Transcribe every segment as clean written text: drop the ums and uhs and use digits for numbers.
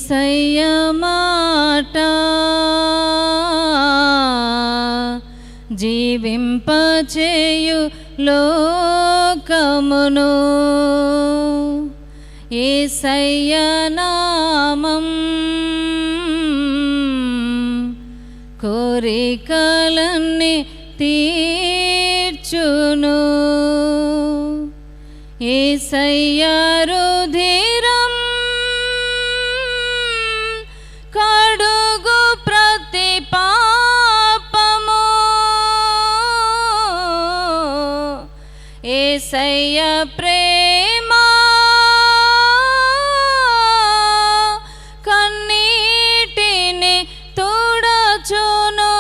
యేసయ్య మాట జీవింపచేయు లోకమును, యేసయ్య నామం కోరికలన్నీ తీర్చును. యేసయ్య రుధిరం కడుగు ప్రతి పాపము, యేసయ్య ప్రేమ కన్నీటిని తుడచును.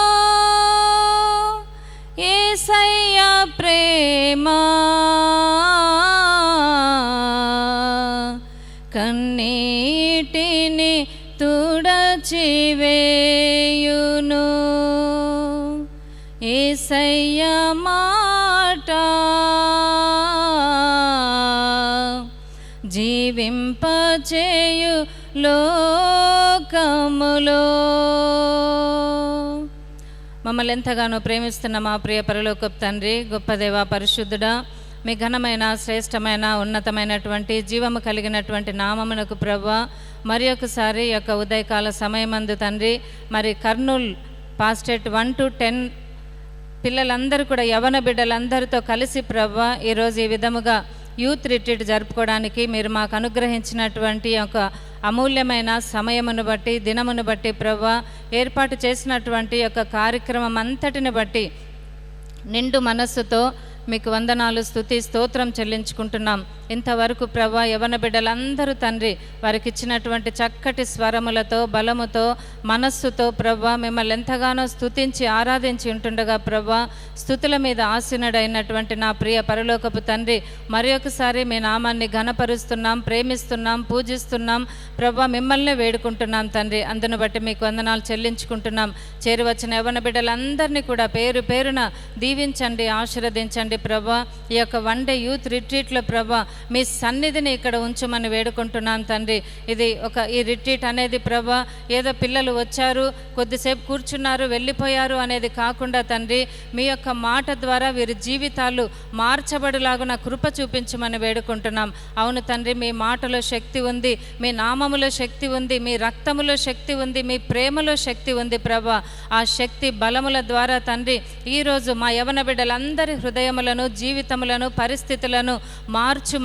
యేసయ్య ప్రేమ కన్నీటిని తుడచివేయును. యేసయ్య మాట జీవింపచేయు లోకములో. మమ్మల్ని ఎంతగానో ప్రేమిస్తున్న మా ప్రియ పరలోకపు తండ్రి, గొప్ప దేవ, పరిశుద్ధుడా, మీ ఘనమైన శ్రేష్టమైన ఉన్నతమైనటువంటి జీవము కలిగినటువంటి నామమునకు ప్రభువా మరి ఒకసారి యొక్క ఉదయకాల సమయమందు తండ్రి, మరి కర్నూల్ పాస్టేట్ 1 to 10 పిల్లలందరూ కూడా యవన బిడ్డలందరితో కలిసి ప్రభువా ఈరోజు ఈ విధముగా యూత్ రిట్రీట్ జరుపుకోవడానికి మీరు మాకు అనుగ్రహించినటువంటి ఒక అమూల్యమైన సమయమును బట్టి, దినమును బట్టి ప్రభువా ఏర్పాటు చేసినటువంటి యొక్క కార్యక్రమం అంతటిని బట్టి నిండు మనస్సుతో మీకు వందనాలు, స్తుతి, స్తోత్రం చెల్లించుకుంటున్నాం. ఇంతవరకు ప్రభువా యవన బిడ్డలందరూ తండ్రి వారికి ఇచ్చినటువంటి చక్కటి స్వరములతో, బలముతో, మనస్సుతో ప్రభువా మిమ్మల్ని ఎంతగానో స్తుతించి ఆరాధించి ఉంటుండగా ప్రభువా స్తుతుల మీద ఆసీనుడైనటువంటి నా ప్రియ పరలోకపు తండ్రి, మరి ఒకసారి మీ నామాన్ని ఘనపరుస్తున్నాం, ప్రేమిస్తున్నాం, పూజిస్తున్నాం ప్రభువా, మిమ్మల్ని వేడుకుంటున్నాం తండ్రి. అందును బట్టి మీకు వందనాలు చెల్లించుకుంటున్నాం. చేరువచ్చిన యవన బిడ్డలందరినీ కూడా పేరు పేరున దీవించండి, ఆశీర్వదించండి ప్రభువా. ఈ యొక్క 1 day యూత్ రిట్రీట్లో ప్రభువా మీ సన్నిధిని ఇక్కడ ఉంచమని వేడుకుంటున్నాం తండ్రి. ఈ రిట్రీట్ అనేది ప్రభువా ఏదో పిల్లలు వచ్చారు, కొద్దిసేపు కూర్చున్నారు, వెళ్ళిపోయారు అనేది కాకుండా తండ్రి, మీ యొక్క మాట ద్వారా వీరి జీవితాలు మార్చబడులాగున కృప చూపించమని వేడుకుంటున్నాం. అవును తండ్రి, మీ మాటలో శక్తి ఉంది, మీ నామములో శక్తి ఉంది, మీ రక్తములో శక్తి ఉంది, మీ ప్రేమలో శక్తి ఉంది ప్రభువా. ఆ శక్తి బలముల ద్వారా తండ్రి ఈరోజు మా యవన బిడ్డలందరి హృదయములను, జీవితములను, పరిస్థితులను మార్చుమని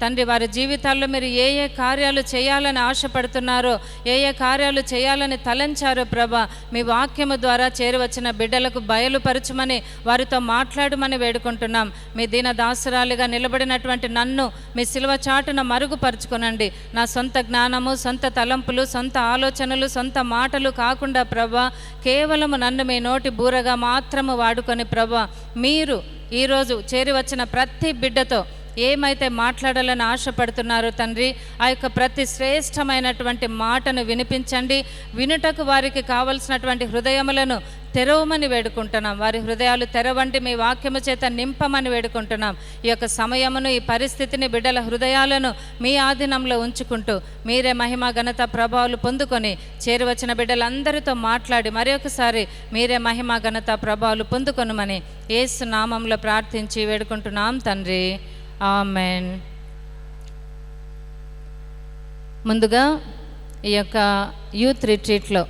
తండ్రి, వారి జీవితాల్లో మీరు ఏ ఏ కార్యాలు చేయాలని ఆశపడుతున్నారో, ఏ ఏ కార్యాలు చేయాలని తలంచారో ప్రభా మీ వాక్యము ద్వారా చేరువచ్చిన బిడ్డలకు బయలుపరచమని, వారితో మాట్లాడమని వేడుకుంటున్నాం. మీ దీన దాసురాలిగా నిలబడినటువంటి నన్ను మీ సిలువ చాటున మరుగుపరుచుకొనండి. నా సొంత జ్ఞానము, సొంత తలంపులు, సొంత ఆలోచనలు, సొంత మాటలు కాకుండా ప్రభా కేవలము నన్ను మీ నోటి బూరగా మాత్రము వాడుకొని ప్రభా మీరు ఈరోజు చేరి వచ్చిన ప్రతి బిడ్డతో ఏమైతే మాట్లాడాలని ఆశపడుతున్నారో తండ్రి, ఆ యొక్క ప్రతి శ్రేష్టమైనటువంటి మాటను వినిపించండి. వినుటకు వారికి కావలసినటువంటి హృదయములను తెరవమని వేడుకుంటున్నాం. వారి హృదయాలు తెరవండి, మీ వాక్యము చేత నింపమని వేడుకుంటున్నాం. ఈ యొక్క సమయమును, ఈ పరిస్థితిని, బిడ్డల హృదయాలను మీ ఆధీనంలో ఉంచుకుంటూ మీరే మహిమ, ఘనత, ప్రభావాలు పొందుకొని చేరువచ్చిన బిడ్డలందరితో మాట్లాడి మరి ఒకసారి మీరే మహిమ, ఘనత, ప్రభావాలు పొందుకొనుమని యేసు నామంలో ప్రార్థించి వేడుకుంటున్నాం తండ్రి, ఆమెన్. ముందుగా ఈ యొక్క యూత్ రిట్రీట్లో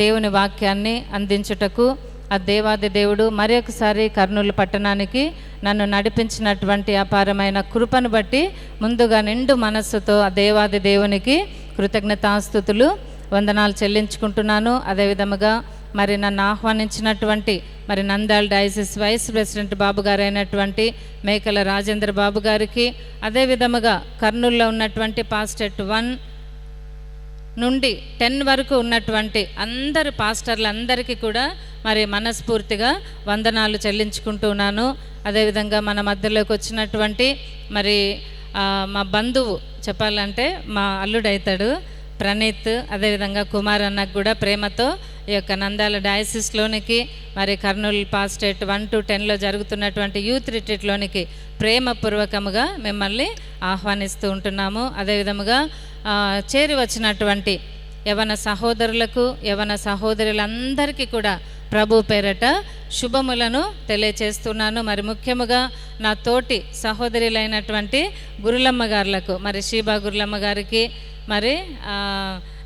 దేవుని వాక్యాన్ని అందించుటకు ఆ దేవాది దేవుడు మరి ఒకసారి కర్నూలు పట్టణానికి నన్ను నడిపించినటువంటి అపారమైన కృపను బట్టి ముందుగా నిండు మనస్సుతో ఆ దేవాది దేవునికి కృతజ్ఞతాస్తుతులు, వందనాలు చెల్లించుకుంటున్నాను. అదేవిధముగా మరి నన్ను ఆహ్వానించినటువంటి మరి నంద్యాల డయాసిస్ వైస్ ప్రెసిడెంట్ బాబు గారు అయినటువంటి మేకల రాజేంద్ర బాబు గారికి, అదేవిధముగా కర్నూలులో ఉన్నటువంటి పాస్టేట్ 1 నుండి 10 వరకు ఉన్నటువంటి అందరు పాస్టర్లందరికీ కూడా మరి మనస్ఫూర్తిగా వందనాలు చెల్లించుకుంటున్నాను. అదేవిధంగా మన మధ్యలోకి వచ్చినటువంటి మరి మా బంధువు చెప్పాలంటే మా అల్లుడైతాడు ప్రణీత్, అదేవిధంగా కుమార్ అన్నకు కూడా ప్రేమతో ఈ యొక్క నంద్యాల డయాసిస్లోనికి మరి కర్నూలు పాస్టేట్ 1 to 10లో జరుగుతున్నటువంటి యూత్ రిట్రీట్లోనికి ప్రేమపూర్వకముగా మిమ్మల్ని ఆహ్వానిస్తూ ఉంటున్నాము. అదేవిధముగా చేరి వచ్చినటువంటి యవన సహోదరులకు యవన సహోదరులందరికీ కూడా ప్రభు పేరట శుభములను తెలియచేస్తున్నాను. మరి ముఖ్యముగా నా తోటి సహోదరులైనటువంటి గురులమ్మ గారులకు, మరి షీబా గురులమ్మ గారికి, మరి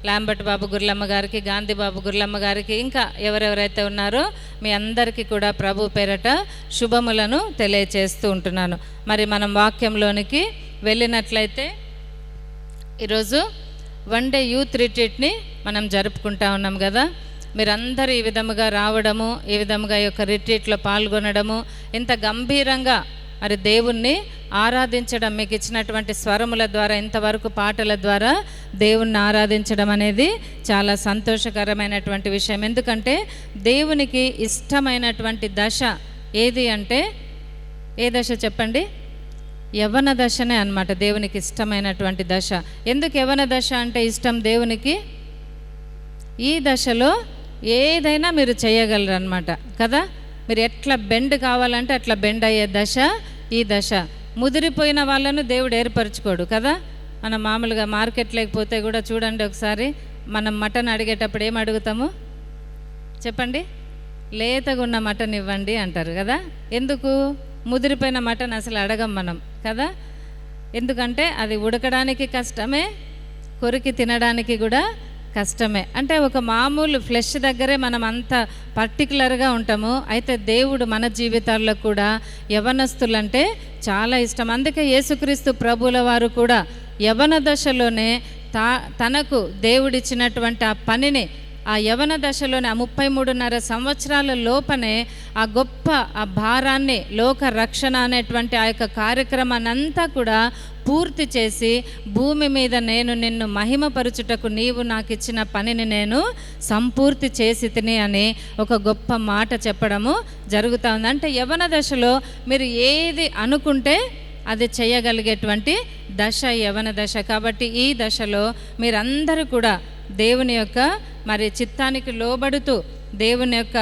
లాంబట్ బాబు గురులమ్మ గారికి, గాంధీ బాబు గురులమ్మ గారికి, ఇంకా ఎవరెవరైతే ఉన్నారో మీ అందరికీ కూడా ప్రభు పేరట శుభములను తెలియచేస్తూ ఉంటున్నాను. మరి మనం వాక్యంలోనికి వెళ్ళినట్లయితే ఈరోజు వన్ డే యూత్ రిట్రీట్ని మనం జరుపుకుంటా ఉన్నాం కదా. మీరందరూ ఈ విధముగా రావడము, ఈ విధముగా ఈ యొక్క రిట్రీట్లో పాల్గొనడము, ఇంత గంభీరంగా మరి దేవుణ్ణి ఆరాధించడం, మీకు ఇచ్చినటువంటి స్వరముల ద్వారా, ఇంతవరకు పాటల ద్వారా దేవుణ్ణి ఆరాధించడం అనేది చాలా సంతోషకరమైనటువంటి విషయం. ఎందుకంటే దేవునికి ఇష్టమైనటువంటి దశ ఏది అంటే, ఏ దశ చెప్పండి? యవ్వన దశనే అన్నమాట దేవునికి ఇష్టమైనటువంటి దశ. ఎందుకు యవ్వన దశ అంటే ఇష్టం దేవునికి? ఈ దశలో ఏదైనా మీరు చేయగలరు అన్నమాట కదా. మీరు ఎట్లా బెండ్ కావాలంటే అట్లా బెండ్ అయ్యే దశ ఈ దశ. ముదిరిపోయిన వాళ్ళను దేవుడు ఏర్పరచుకోడు కదా. మనం మామూలుగా మార్కెట్ లేకపోతే కూడా చూడండి, ఒకసారి మనం మటన్ అడిగేటప్పుడు ఏం అడుగుతాము చెప్పండి? లేతగా ఉన్న మటన్ ఇవ్వండి అంటారు కదా. ఎందుకు? ముదిరిపోయిన మటన్ అసలు అడగం మనం కదా. ఎందుకంటే అది ఉడకడానికి కష్టమే, కొరికి తినడానికి కూడా కష్టమే. అంటే ఒక మామూలు ఫ్లెష్ దగ్గరే మనం అంత పర్టికులర్గా ఉంటాము. అయితే దేవుడు మన జీవితాల్లో కూడా యవనస్తులంటే చాలా ఇష్టం. అందుకే యేసుక్రీస్తు ప్రభువుల వారు కూడా యవన దశలోనే తనకు దేవుడిచ్చినటువంటి ఆ పనిని, ఆ యవన దశలోనే, ఆ 33.5 సంవత్సరాల లోపనే ఆ గొప్ప ఆ భారాన్ని, లోక రక్షణ అనేటువంటి ఆ యొక్క కార్యక్రమాన్ని అంతా కూడా పూర్తి చేసి, భూమి మీద నేను నిన్ను మహిమపరచుటకు నీవు నాకు ఇచ్చిన పనిని నేను సంపూర్తి చేసి తిని అని ఒక గొప్ప మాట చెప్పడము జరుగుతూ ఉంది. అంటే యవన దశలో మీరు ఏది అనుకుంటే అది చేయగలిగేటువంటి దశ యవన దశ. కాబట్టి ఈ దశలో మీరందరూ కూడా దేవుని యొక్క మరి చిత్తానికి లోబడుతూ, దేవుని యొక్క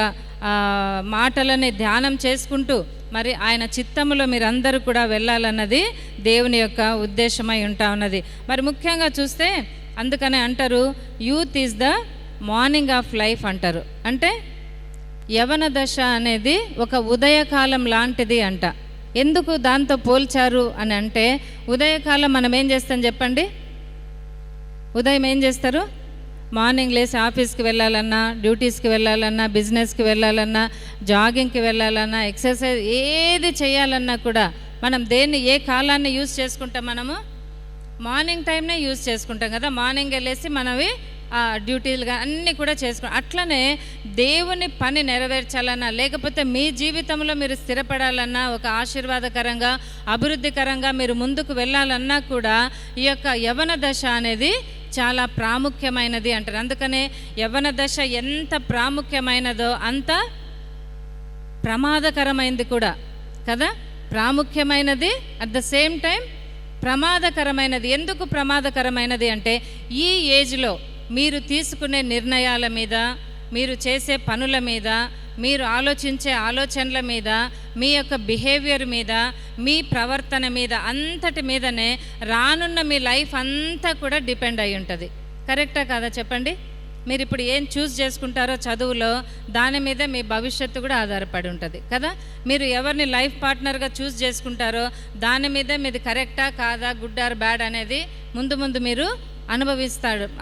మాటలని ధ్యానం చేసుకుంటూ, మరి ఆయన చిత్తములో మీరందరూ కూడా వెళ్ళాలన్నది దేవుని యొక్క ఉద్దేశమై ఉంటా ఉన్నది. మరి ముఖ్యంగా చూస్తే అందుకనే అంటారు youth is the morning of life అంటారు. అంటే యవన దశ అనేది ఒక ఉదయకాలం లాంటిది అంట. ఎందుకు దాంతో పోల్చారు అని అంటే, ఉదయకాలం మనం ఏం చేస్తాం చెప్పండి? ఉదయం ఏం చేస్తారు? మార్నింగ్ లేసి ఆఫీస్కి వెళ్ళాలన్నా, డ్యూటీస్కి వెళ్ళాలన్నా, బిజినెస్కి వెళ్ళాలన్నా, జాగింగ్కి వెళ్ళాలన్నా, ఎక్సర్సైజ్ ఏది చేయాలన్నా కూడా మనం ఏ కాలాన్ని యూజ్ చేసుకుంటాం? మనము మార్నింగ్ టైంనే యూజ్ చేసుకుంటాం కదా. మార్నింగ్ వెళ్ళేసి మనవి డ్యూటీలుగా అన్నీ కూడా చేసుకుంటాం. అట్లనే దేవుని పని నెరవేర్చాలన్నా, లేకపోతే మీ జీవితంలో మీరు స్థిరపడాలన్నా, ఒక ఆశీర్వాదకరంగా అభివృద్ధికరంగా మీరు ముందుకు వెళ్ళాలన్నా కూడా ఈ యొక్క యవన దశ అనేది చాలా ప్రాముఖ్యమైనది అంటారు. అందుకనే యవన దశ ఎంత ప్రాముఖ్యమైనదో అంత ప్రమాదకరమైనది కూడా కదా. ప్రాముఖ్యమైనది, అట్ ద సేమ్ టైం ప్రమాదకరమైనది. ఎందుకు ప్రమాదకరమైనది అంటే, ఈ ఏజ్లో మీరు తీసుకునే నిర్ణయాల మీద, మీరు చేసే పనుల మీద, మీరు ఆలోచించే ఆలోచనల మీద, మీ యొక్క బిహేవియర్ మీద, మీ ప్రవర్తన మీద, అంతటి మీదనే రానున్న మీ లైఫ్ అంతా కూడా డిపెండ్ అయి ఉంటుంది. కరెక్టా కాదా చెప్పండి? మీరు ఇప్పుడు ఏం చూస్ చేసుకుంటారో చదువులో, దాని మీద మీ భవిష్యత్తు కూడా ఆధారపడి ఉంటుంది కదా. మీరు ఎవరిని లైఫ్ పార్ట్నర్గా చూస్ చేసుకుంటారో దాని మీద మీది కరెక్టా కాదా, గుడ్ ఆర్ బ్యాడ్ అనేది ముందు మీరు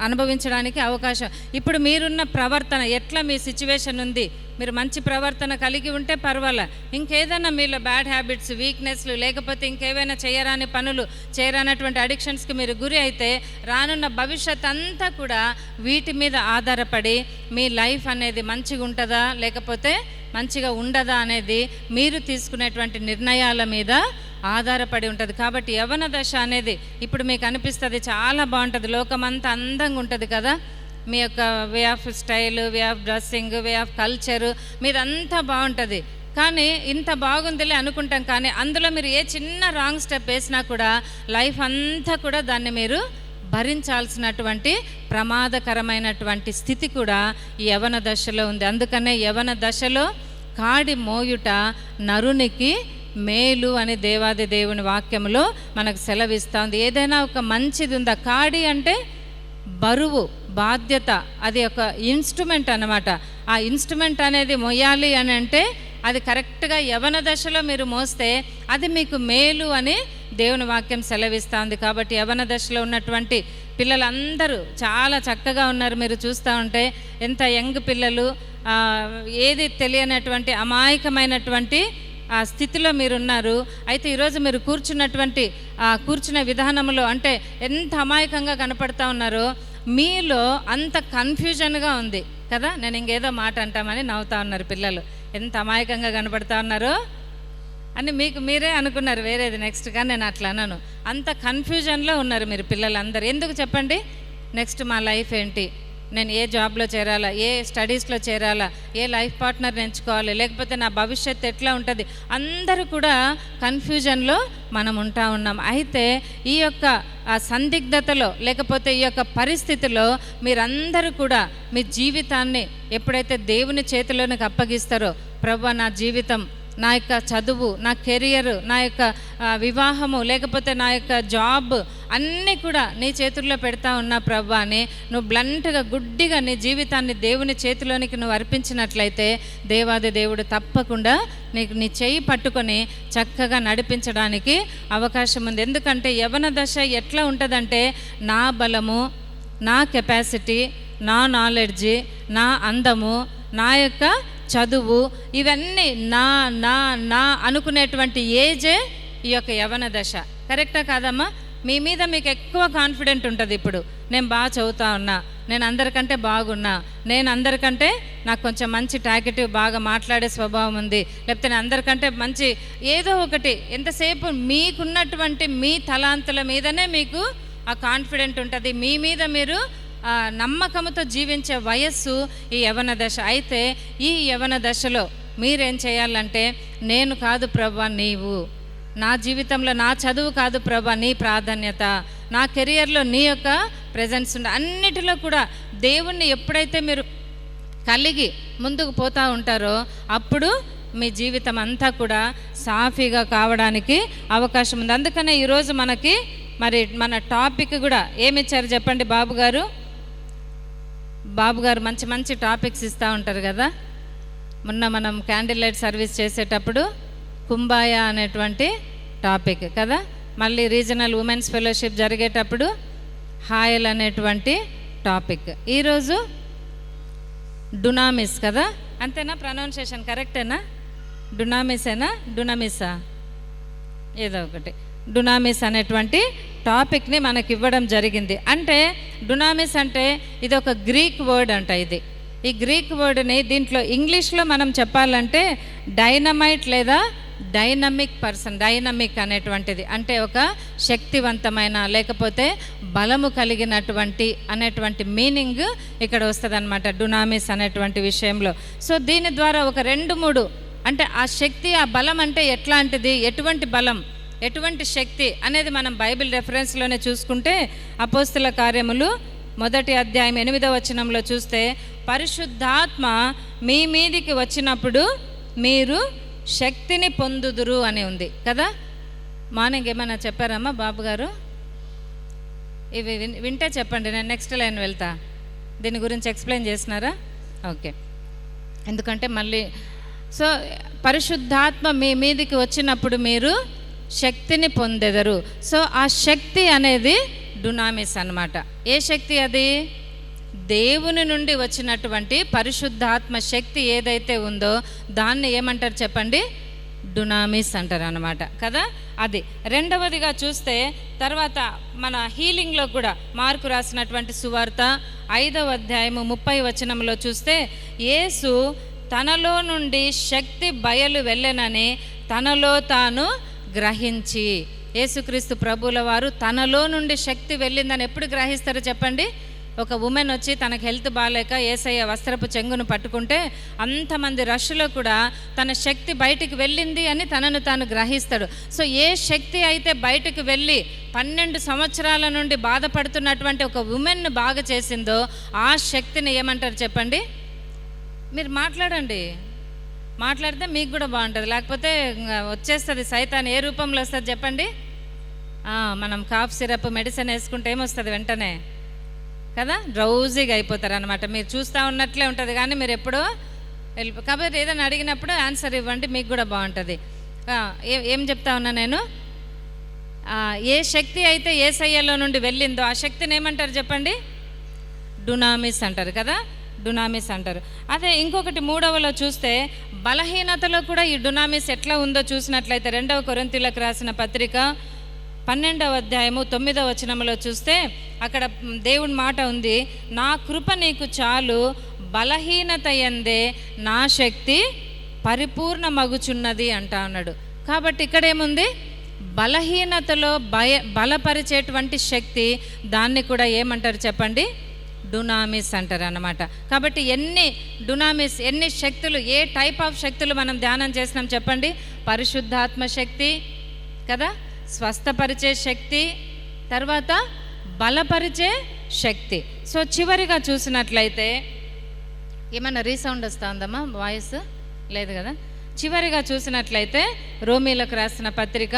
అనుభవించడానికి అవకాశం. ఇప్పుడు మీరున్న ప్రవర్తన ఎట్లా, మీ సిచ్యువేషన్ ఉంది, మీరు మంచి ప్రవర్తన కలిగి ఉంటే పర్వాలే. ఇంకేదైనా మీలో బ్యాడ్ హ్యాబిట్స్, వీక్నెస్లు, లేకపోతే ఇంకేవైనా చేయరాని పనులు, చేయరానటువంటి అడిక్షన్స్కి మీరు గురి అయితే రానున్న భవిష్యత్ అంతా కూడా వీటి మీద ఆధారపడి మీ లైఫ్ అనేది మంచిగా ఉంటుందా లేకపోతే మంచిగా ఉండదా అనేది మీరు తీసుకునేటువంటి నిర్ణయాల మీద ఆధారపడి ఉంటుంది. కాబట్టి యవన దశ అనేది ఇప్పుడు మీకు అనిపిస్తుంది చాలా బాగుంటుంది, లోకమంతా అందంగా ఉంటుంది కదా. మీ యొక్క way of style, way of dressing, way of culture మీదంతా బాగుంటుంది. కానీ ఇంత బాగుందిలే అనుకుంటాం, కానీ అందులో మీరు ఏ చిన్న రాంగ్ స్టెప్ వేసినా కూడా లైఫ్ అంతా కూడా దాన్ని మీరు భరించాల్సినటువంటి ప్రమాదకరమైనటువంటి స్థితి కూడా ఈ యవన దశలో ఉంది. అందుకనే యవన దశలో కాడి మోయుట నరునికి మేలు అని దేవాది దేవుని వాక్యంలో మనకు సెలవిస్తూ ఉంది. ఏదైనా ఒక మంచిది ఉందా? కాడి అంటే బరువు, బాధ్యత, అది ఒక ఇన్స్ట్రుమెంట్ అన్నమాట. ఆ ఇన్స్ట్రుమెంట్ అనేది మొయ్యాలి అని అంటే అది కరెక్ట్గా యవన దశలో మీరు మోస్తే అది మీకు మేలు అని దేవుని వాక్యం సెలవిస్తుంది. కాబట్టి యవన దశలో ఉన్నటువంటి పిల్లలందరూ చాలా చక్కగా ఉన్నారు. మీరు చూస్తూ ఉంటే ఎంత యంగ్ పిల్లలు, ఏది తెలియనటువంటి అమాయకమైనటువంటి ఆ స్థితిలో మీరున్నారు. అయితే ఈరోజు మీరు కూర్చున్న విధానంలో అంటే ఎంత అమాయకంగా కనపడతా ఉన్నారో, మీలో అంత కన్ఫ్యూజన్గా ఉంది కదా. నేను ఇంకేదో మాట అంటామని నవ్వుతా ఉన్నారు పిల్లలు, ఎంత అమాయకంగా కనపడతా ఉన్నారో అని మీకు మీరే అనుకున్నారు వేరేది నెక్స్ట్. కానీ నేను అట్లా అన్నాను, అంత కన్ఫ్యూజన్లో ఉన్నారు మీరు పిల్లలందరూ. ఎందుకు చెప్పండి? నెక్స్ట్ మా లైఫ్ ఏంటి, నేను ఏ జాబ్లో చేరాలా, ఏ స్టడీస్లో చేరాలా, ఏ లైఫ్ పార్ట్నర్ ఎంచుకోవాలి, లేకపోతే నా భవిష్యత్తు ఎట్లా ఉంటుంది, అందరూ కూడా కన్ఫ్యూజన్లో మనం ఉంటా ఉన్నాం. అయితే ఈ యొక్క సందిగ్ధతలో లేకపోతే ఈ యొక్క పరిస్థితిలో మీరందరూ కూడా మీ జీవితాన్ని ఎప్పుడైతే దేవుని చేతిలోనికి అప్పగిస్తారో, ప్రభువా నా జీవితం, నా యొక్క చదువు, నా కెరియర్, నా యొక్క వివాహము, లేకపోతే నా యొక్క జాబ్ అన్నీ కూడా నీ చేతుల్లో పెడతా ఉన్నా ప్రభువా అని నువ్వు బ్లంట్గా గుడ్డిగా నీ జీవితాన్ని దేవుని చేతిలోనికి నువ్వు అర్పించినట్లయితే దేవాది దేవుడు తప్పకుండా నీకు నీ చేయి పట్టుకొని చక్కగా నడిపించడానికి అవకాశం ఉంది. ఎందుకంటే యవన దశ ఎట్లా ఉంటుందంటే, నా బలము, నా కెపాసిటీ, నా నాలెడ్జి, నా అందము, నా యొక్క చదువు, ఇవన్నీ నా నా నా అనుకునేటువంటి ఏజే ఈ యొక్క యవన దశ. కరెక్టా కాదమ్మా? మీ మీద మీకు ఎక్కువ కాన్ఫిడెంట్ ఉంటుంది. ఇప్పుడు నేను బాగా చదువుతా ఉన్నా, నేను అందరికంటే బాగున్నా, నేను అందరికంటే నాకు కొంచెం మంచి టాకెటివ్, బాగా మాట్లాడే స్వభావం ఉంది, లేకపోతే నేను అందరికంటే మంచి ఏదో ఒకటి, ఎంతసేపు మీకున్నటువంటి మీ తలాంతుల మీదనే మీకు ఆ కాన్ఫిడెంట్ ఉంటుంది. మీ మీద మీరు నమ్మకంతో జీవించే వయస్సు ఈ యవన దశ. అయితే ఈ యవన దశలో మీరేం చేయాలంటే, నేను కాదు ప్రభువా నీవు, నా జీవితంలో నా చదువు కాదు ప్రభువా నీ ప్రాధాన్యత, నా కెరియర్లో నీ యొక్క ప్రెజెన్స్ ఉండే, అన్నిటిలో కూడా దేవుణ్ణి ఎప్పుడైతే మీరు కలిగి ముందుకు పోతూ ఉంటారో అప్పుడు మీ జీవితం అంతా కూడా సాఫీగా కావడానికి అవకాశం ఉంది. అందుకనే ఈరోజు మనకి మన టాపిక్ కూడా ఏమిచ్చారు చెప్పండి? బాబు గారు మంచి మంచి టాపిక్స్ ఇస్తూ ఉంటారు కదా. మొన్న మనం క్యాండిల్ లైట్ సర్వీస్ చేసేటప్పుడు కుంబాయ అనేటువంటి టాపిక్ కదా, మళ్ళీ రీజనల్ ఉమెన్స్ ఫెలోషిప్ జరిగేటప్పుడు హాయల్ అనేటువంటి టాపిక్, ఈరోజు డునామిస్ కదా, అంతేనా? ప్రొనౌన్సియేషన్ కరెక్టేనా? డునామిసేనా, డునామిసా, ఏదో ఒకటి, డునామిస్ అనేటువంటి టాపిక్ని మనకి ఇవ్వడం జరిగింది. అంటే డునామిస్ అంటే ఇది ఒక గ్రీక్ వర్డ్ అంట. ఈ గ్రీక్ వర్డ్ని దీంట్లో ఇంగ్లీష్లో మనం చెప్పాలంటే డైనమైట్ లేదా డైనమిక్ పర్సన్, డైనమిక్ అనేటువంటిది అంటే ఒక శక్తివంతమైన లేకపోతే బలము కలిగినటువంటి అనేటువంటి మీనింగ్ ఇక్కడ వస్తుంది అనమాట డునామిస్ అనేటువంటి విషయంలో. సో దీని ద్వారా ఒక 2-3 అంటే ఆ శక్తి, ఆ బలం అంటే ఎట్లాంటిది, ఎటువంటి బలం, ఎటువంటి శక్తి అనేది మనం బైబిల్ రెఫరెన్స్లోనే చూసుకుంటే అపోస్తుల కార్యములు 1వ అధ్యాయం 8వ వచనంలో చూస్తే, పరిశుద్ధాత్మ మీ మీదికి వచ్చినప్పుడు మీరు శక్తిని పొందుదురు అని ఉంది కదా. మార్నింగ్ ఏమైనా చెప్పారమ్మా బాబు గారు? ఇవి వింటే చెప్పండి, నేను నెక్స్ట్ లైన్ వెళ్తా. దీని గురించి ఎక్స్ప్లెయిన్ చేసినారా? ఓకే. ఎందుకంటే మళ్ళీ సో పరిశుద్ధాత్మ మీ మీదికి వచ్చినప్పుడు మీరు శక్తిని పొందెదరు. సో ఆ శక్తి అనేది డునామిస్ అన్నమాట. ఏ శక్తి అది? దేవుని నుండి వచ్చినటువంటి పరిశుద్ధాత్మ శక్తి ఏదైతే ఉందో దాన్ని ఏమంటారు చెప్పండి? డునామిస్ అంటారు అన్నమాట కదా. అది రెండవదిగా చూస్తే తర్వాత మన హీలింగ్లో కూడా మార్కు రాసినటువంటి సువార్త 5వ అధ్యాయము 30వ వచనంలో చూస్తే, యేసు తనలో నుండి శక్తి బయలు వెళ్ళనని తనలో తాను గ్రహించి, యేసుక్రీస్తు ప్రభువుల వారు తనలో నుండి శక్తి వెళ్ళిందని ఎప్పుడు గ్రహిస్తారు చెప్పండి? ఒక ఉమెన్ వచ్చి తనకు హెల్త్ బాగాలేక యేసయ్య వస్త్రపు చెంగును పట్టుకుంటే అంతమంది రష్లో కూడా తన శక్తి బయటికి వెళ్ళింది అని తనను తాను గ్రహిస్తాడు. సో ఏ శక్తి అయితే బయటకు వెళ్ళి 12 సంవత్సరాల నుండి బాధపడుతున్నటువంటి ఒక ఉమెన్ను బాగా చేసిందో ఆ శక్తిని ఏమంటారు చెప్పండి? మీరు మాట్లాడండి, మాట్లాడితే మీకు కూడా బాగుంటుంది, లేకపోతే వచ్చేస్తుంది సైతాన్. ఏ రూపంలో వస్తుంది చెప్పండి? మనం కాఫ్ సిరప్ మెడిసిన్ వేసుకుంటే ఏమొస్తుంది వెంటనే? కదా, డ్రౌజీగా అయిపోతారు అనమాట. మీరు చూస్తూ ఉన్నట్లే ఉంటుంది కానీ మీరు ఎప్పుడో కాబట్టి ఏదైనా అడిగినప్పుడు ఆన్సర్ ఇవ్వండి, మీకు కూడా బాగుంటుంది. ఏం చెప్తా ఉన్నా నేను, ఏ శక్తి అయితే యేసయ్యలో నుండి వెళ్ళిందో ఆ శక్తిని ఏమంటారు చెప్పండి? డునామిస్ అంటారు కదా, డునామిస్ అంటారు. అదే ఇంకొకటి 3వలో చూస్తే బలహీనతలో కూడా ఈ డునామిస్ ఎట్లా ఉందో చూసినట్లయితే 2వ కొరింథీయులకు రాసిన పత్రిక 12వ అధ్యాయము 9వ వచనంలో చూస్తే అక్కడ దేవుని మాట ఉంది, నా కృప నీకు చాలు, బలహీనత యందే నా శక్తి పరిపూర్ణ మగుచున్నది అంటా ఉన్నాడు. కాబట్టి ఇక్కడేముంది? బలహీనతలో బలపరిచేటువంటి శక్తి, దాన్ని కూడా ఏమంటారు చెప్పండి? డునామిస్ అంటారు అన్నమాట. కాబట్టి ఎన్ని డునామిస్, ఎన్ని శక్తులు, ఏ టైప్ ఆఫ్ శక్తులు మనం ధ్యానం చేసినాం చెప్పండి? పరిశుద్ధాత్మ శక్తి కదా, స్వస్థపరిచే శక్తి, తర్వాత బలపరిచే శక్తి. సో చివరిగా చూసినట్లయితే ఏమన్నా రీసౌండ్ వస్తూ ఉందమ్మా? వాయిస్ లేదు కదా. చివరిగా చూసినట్లయితే రోమీలకు రాసిన పత్రిక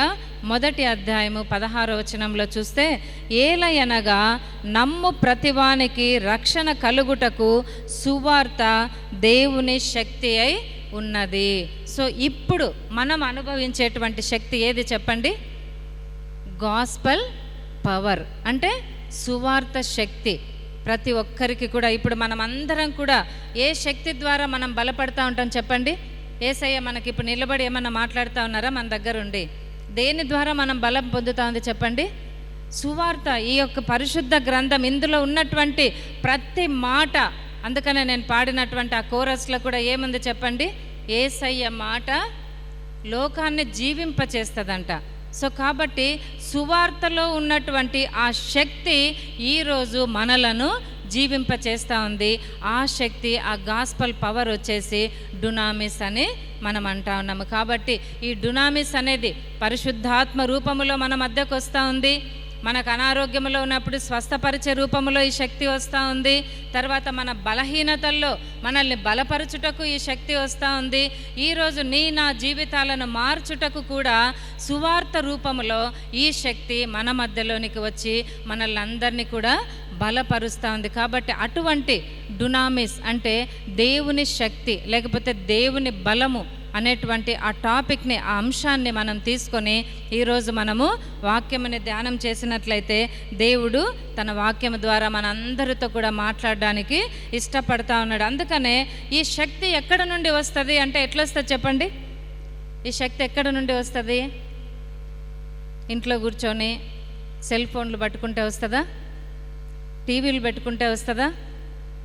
1వ అధ్యాయము 16వ వచనంలో చూస్తే, ఏలయనగా నమ్ము ప్రతివానికి రక్షణ కలుగుటకు సువార్త దేవుని శక్తి అయి ఉన్నది. సో ఇప్పుడు మనం అనుభవించేటువంటి శక్తి ఏది చెప్పండి? గాస్పల్ పవర్, అంటే సువార్త శక్తి. ప్రతి ఒక్కరికి కూడా ఇప్పుడు మనం అందరం కూడా ఏ శక్తి ద్వారా మనం బలపడతా ఉంటాం చెప్పండి? యేసయ్య మనకి ఇప్పుడు నిలబడి ఏమన్నా మాట్లాడుతూ ఉన్నారా మన దగ్గర ఉండి? దేని ద్వారా మనం బలం పొందుతా ఉంది చెప్పండి? సువార్త, ఈ యొక్క పరిశుద్ధ గ్రంథం, ఇందులో ఉన్నటువంటి ప్రతి మాట. అందుకనే నేను పాడినటువంటి ఆ కోరస్లో కూడా ఏముంది చెప్పండి? యేసయ్య మాట లోకాన్ని జీవింపచేస్తుందంట. సో కాబట్టి సువార్తలో ఉన్నటువంటి ఆ శక్తి ఈరోజు మనలను జీవింపచేస్తూ ఉంది. ఆ శక్తి, ఆ గాస్పల్ పవర్ వచ్చేసి డునామిస్ అని మనం అంటా ఉన్నాము. కాబట్టి ఈ డునామిస్ అనేది పరిశుద్ధాత్మ రూపములో మన మధ్యకు వస్తూ ఉంది. మనకు అనారోగ్యంలో ఉన్నప్పుడు స్వస్థపరిచే రూపంలో ఈ శక్తి వస్తూ ఉంది. తర్వాత మన బలహీనతల్లో మనల్ని బలపరచుటకు ఈ శక్తి వస్తూ ఉంది. ఈరోజు నా జీవితాలను మార్చుటకు కూడా సువార్త రూపంలో ఈ శక్తి మన మధ్యలోనికి వచ్చి మనల్ని అందరినీ కూడా బలపరుస్తూ ఉంది. కాబట్టి అటువంటి డునామిస్ అంటే దేవుని శక్తి లేకపోతే దేవుని బలము అనేటువంటి ఆ టాపిక్ని, ఆ అంశాన్ని మనం తీసుకొని ఈరోజు మనము వాక్యముని ధ్యానం చేసినట్లయితే దేవుడు తన వాక్యం ద్వారా మనందరితో కూడా మాట్లాడడానికి ఇష్టపడతా ఉన్నాడు. అందుకనే ఈ శక్తి ఎక్కడ నుండి వస్తుంది అంటే ఎట్లా వస్తుంది చెప్పండి? ఈ శక్తి ఎక్కడ నుండి వస్తుంది? ఇంట్లో కూర్చొని సెల్ ఫోన్లు పట్టుకుంటే వస్తుందా? టీవీలు పెట్టుకుంటే వస్తుందా?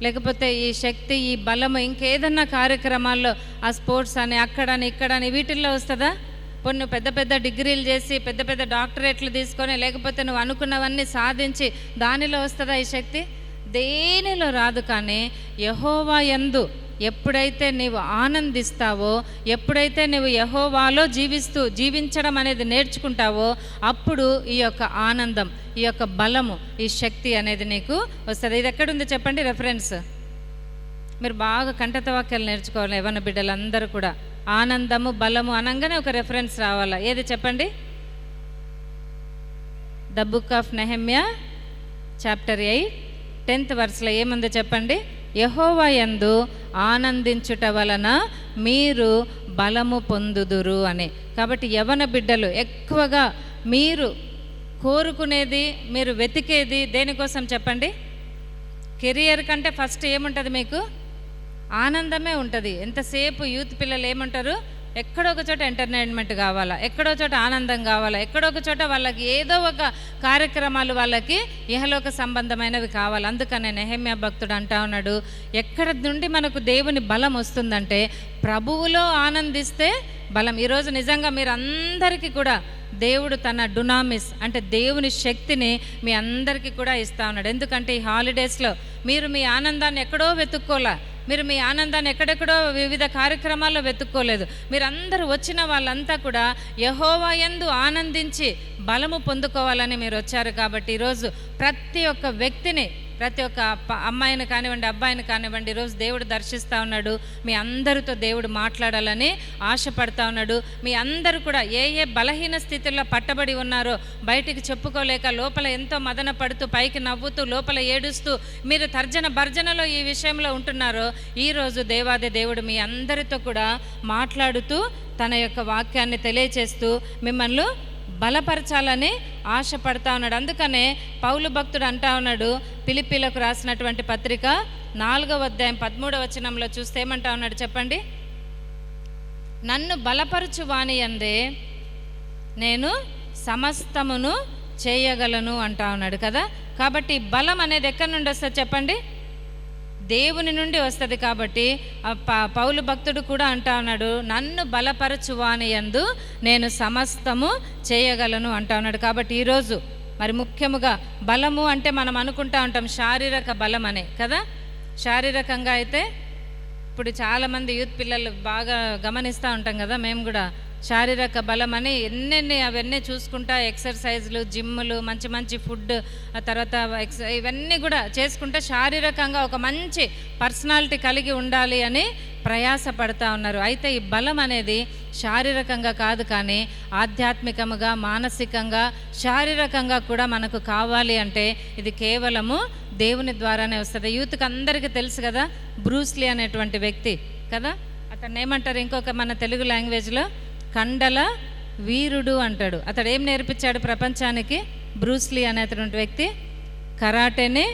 లేకపోతే ఈ శక్తి, ఈ బలము ఇంకేదన్నా కార్యక్రమాల్లో, ఆ స్పోర్ట్స్ అని అక్కడని ఇక్కడని వీటిల్లో వస్తుందా? కొన్ని పెద్ద పెద్ద డిగ్రీలు చేసి పెద్ద పెద్ద డాక్టరేట్లు తీసుకొని, లేకపోతే నువ్వు అనుకున్నవన్నీ సాధించి దానిలో వస్తుందా ఈ శక్తి? దేనిలో రాదు. కానీ యెహోవా యందు ఎప్పుడైతే నీవు ఆనందిస్తావో, ఎప్పుడైతే నువ్వు యెహోవాలో జీవించడం అనేది నేర్చుకుంటావో, అప్పుడు ఈ యొక్క ఆనందం, ఈ యొక్క బలము, ఈ శక్తి అనేది నీకు వస్తుంది. ఇది ఎక్కడుంది చెప్పండి రెఫరెన్స్? మీరు బాగా కంఠత వాక్యాలు నేర్చుకోవాలి యవ్వన బిడ్డలందరూ కూడా. ఆనందము, బలము అనగానే ఒక రెఫరెన్స్ రావాలా. ఏది చెప్పండి? The book of Nehemiah chapter 8 10th వర్స్లో ఏముందో చెప్పండి? యెహోవా యందు ఆనందించుట వలన మీరు బలము పొందుదురు అని. కాబట్టి యవ్వన బిడ్డలు ఎక్కువగా మీరు కోరుకునేది, మీరు వెతికేది దేనికోసం చెప్పండి? కెరియర్ కంటే ఫస్ట్ ఏముంటుంది మీకు? ఆనందమే ఉంటుంది. ఎంతసేపు యూత్ పిల్లలు ఏమంటారు? ఎక్కడో ఒక చోట ఎంటర్టైన్మెంట్ కావాలా, ఎక్కడో చోట ఆనందం కావాలా, ఎక్కడో ఒక చోట వాళ్ళకి ఏదో ఒక కార్యక్రమాలు, వాళ్ళకి ఇహలోక సంబంధమైనవి కావాలి. అందుకనే నెహెమ్యా భక్తుడు అంటా ఉన్నాడు, ఎక్కడ నుండి మనకు దేవుని బలం వస్తుందంటే ప్రభువులో ఆనందిస్తే బలం. ఈరోజు నిజంగా మీరు అందరికీ కూడా దేవుడు తన డునామిస్ అంటే దేవుని శక్తిని మీ అందరికీ కూడా ఇస్తా ఉన్నాడు. ఎందుకంటే ఈ హాలిడేస్లో మీరు మీ ఆనందాన్ని ఎక్కడో వెతుక్కోలే, మీరు మీ ఆనందాన్ని ఎక్కడెక్కడో వివిధ కార్యక్రమాల్లో వెతుక్కోలేదు. మీరందరూ వచ్చిన వాళ్ళంతా కూడా యెహోవా యందు ఆనందించి బలము పొందుకోవాలని మీరు వచ్చారు. కాబట్టి ఈరోజు ప్రతి ఒక్క వ్యక్తిని, ప్రతి ఒక్క అమ్మాయిని కానివ్వండి, అబ్బాయిని కానివ్వండి, ఈరోజు దేవుడు దర్శిస్తూ ఉన్నాడు. మీ అందరితో దేవుడు మాట్లాడాలని ఆశపడతా ఉన్నాడు. మీ అందరూ కూడా ఏ ఏ బలహీన స్థితిలో పట్టబడి ఉన్నారో, బయటికి చెప్పుకోలేక లోపల ఎంతో మదన పడుతూ, పైకి నవ్వుతూ, లోపల ఏడుస్తూ మీరు తర్జన భర్జనలో ఈ విషయంలో ఉంటున్నారో, ఈరోజు దేవాది దేవుడు మీ అందరితో కూడా మాట్లాడుతూ తన యొక్క వాక్యాన్ని తెలియచేస్తూ మిమ్మల్ని బలపరచాలని ఆశపడతా ఉన్నాడు. అందుకనే పౌలు భక్తుడు అంటా ఉన్నాడు, ఫిలిప్పీలకు రాసినటువంటి పత్రిక 4వ అధ్యాయం 13వ వచనంలో చూస్తే ఏమంటా ఉన్నాడు చెప్పండి? నన్ను బలపరచు వాని యందే నేను సమస్తమును చేయగలను అంటా ఉన్నాడు కదా. కాబట్టి బలం అనేది ఎక్కడి నుండి వస్తుంది చెప్పండి? దేవుని నుండి వస్తుంది. కాబట్టి పౌలు భక్తుడు కూడా అంటా ఉన్నాడు, నన్ను బలపరచువాని యందు నేను సమస్తము చేయగలను అంటా ఉన్నాడు. కాబట్టి ఈరోజు మరి ముఖ్యముగా బలము అంటే మనం అనుకుంటా ఉంటాం శారీరక బలం అనే కదా. శారీరకంగా అయితే ఇప్పుడు చాలామంది యూత్ పిల్లలు బాగా గమనిస్తూ ఉంటాం కదా, మేము కూడా శారీరక బలం అని ఎన్నెన్ని అవన్నీ చూసుకుంటా, ఎక్సర్సైజ్లు, జిమ్లు, మంచి మంచి ఫుడ్, ఆ తర్వాత ఇవన్నీ కూడా చేసుకుంటా శారీరకంగా ఒక మంచి పర్సనాలిటీ కలిగి ఉండాలి అని ప్రయాసపడతా ఉన్నారు. అయితే ఈ బలం అనేది శారీరకంగా కాదు, కానీ ఆధ్యాత్మికంగా, మానసికంగా, శారీరకంగా కూడా మనకు కావాలి అంటే ఇది కేవలము దేవుని ద్వారానే వస్తుంది. యూత్కి అందరికీ తెలుసు కదా, బ్రూస్లీ అనేటువంటి వ్యక్తి కదా. అతను ఏమంటారు ఇంకొక మన తెలుగు లాంగ్వేజ్లో? కండల వీరుడు అంటాడు. అతడు ఏం నేర్పించాడు ప్రపంచానికి? బ్రూస్లీ అనేటువంటి వ్యక్తి కరాటేని,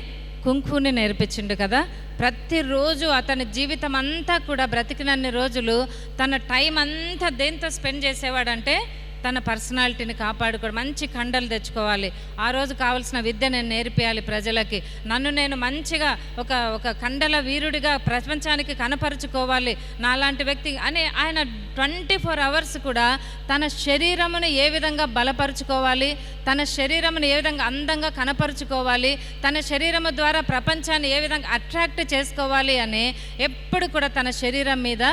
కుంఫుని నేర్పించిండు కదా. ప్రతిరోజు అతని జీవితం అంతా కూడా బ్రతికినన్ని రోజులు తన టైం అంతా దేంతో స్పెండ్ చేసేవాడంటే తన పర్సనాలిటీని కాపాడుకోవడం, మంచి కండలు తెచ్చుకోవాలి, ఆ రోజు కావాల్సిన విద్య నేను నేర్పియాలి ప్రజలకి, నన్ను నేను మంచిగా ఒక కండల వీరుడిగా ప్రపంచానికి కనపరుచుకోవాలి నాలాంటి వ్యక్తి అని ఆయన 24 hours కూడా తన శరీరమును ఏ విధంగా బలపరుచుకోవాలి, తన శరీరమును ఏ విధంగా అందంగా కనపరుచుకోవాలి, తన శరీరము ద్వారా ప్రపంచాన్ని ఏ విధంగా అట్రాక్ట్ చేసుకోవాలి అని ఎప్పుడు కూడా తన శరీరం మీద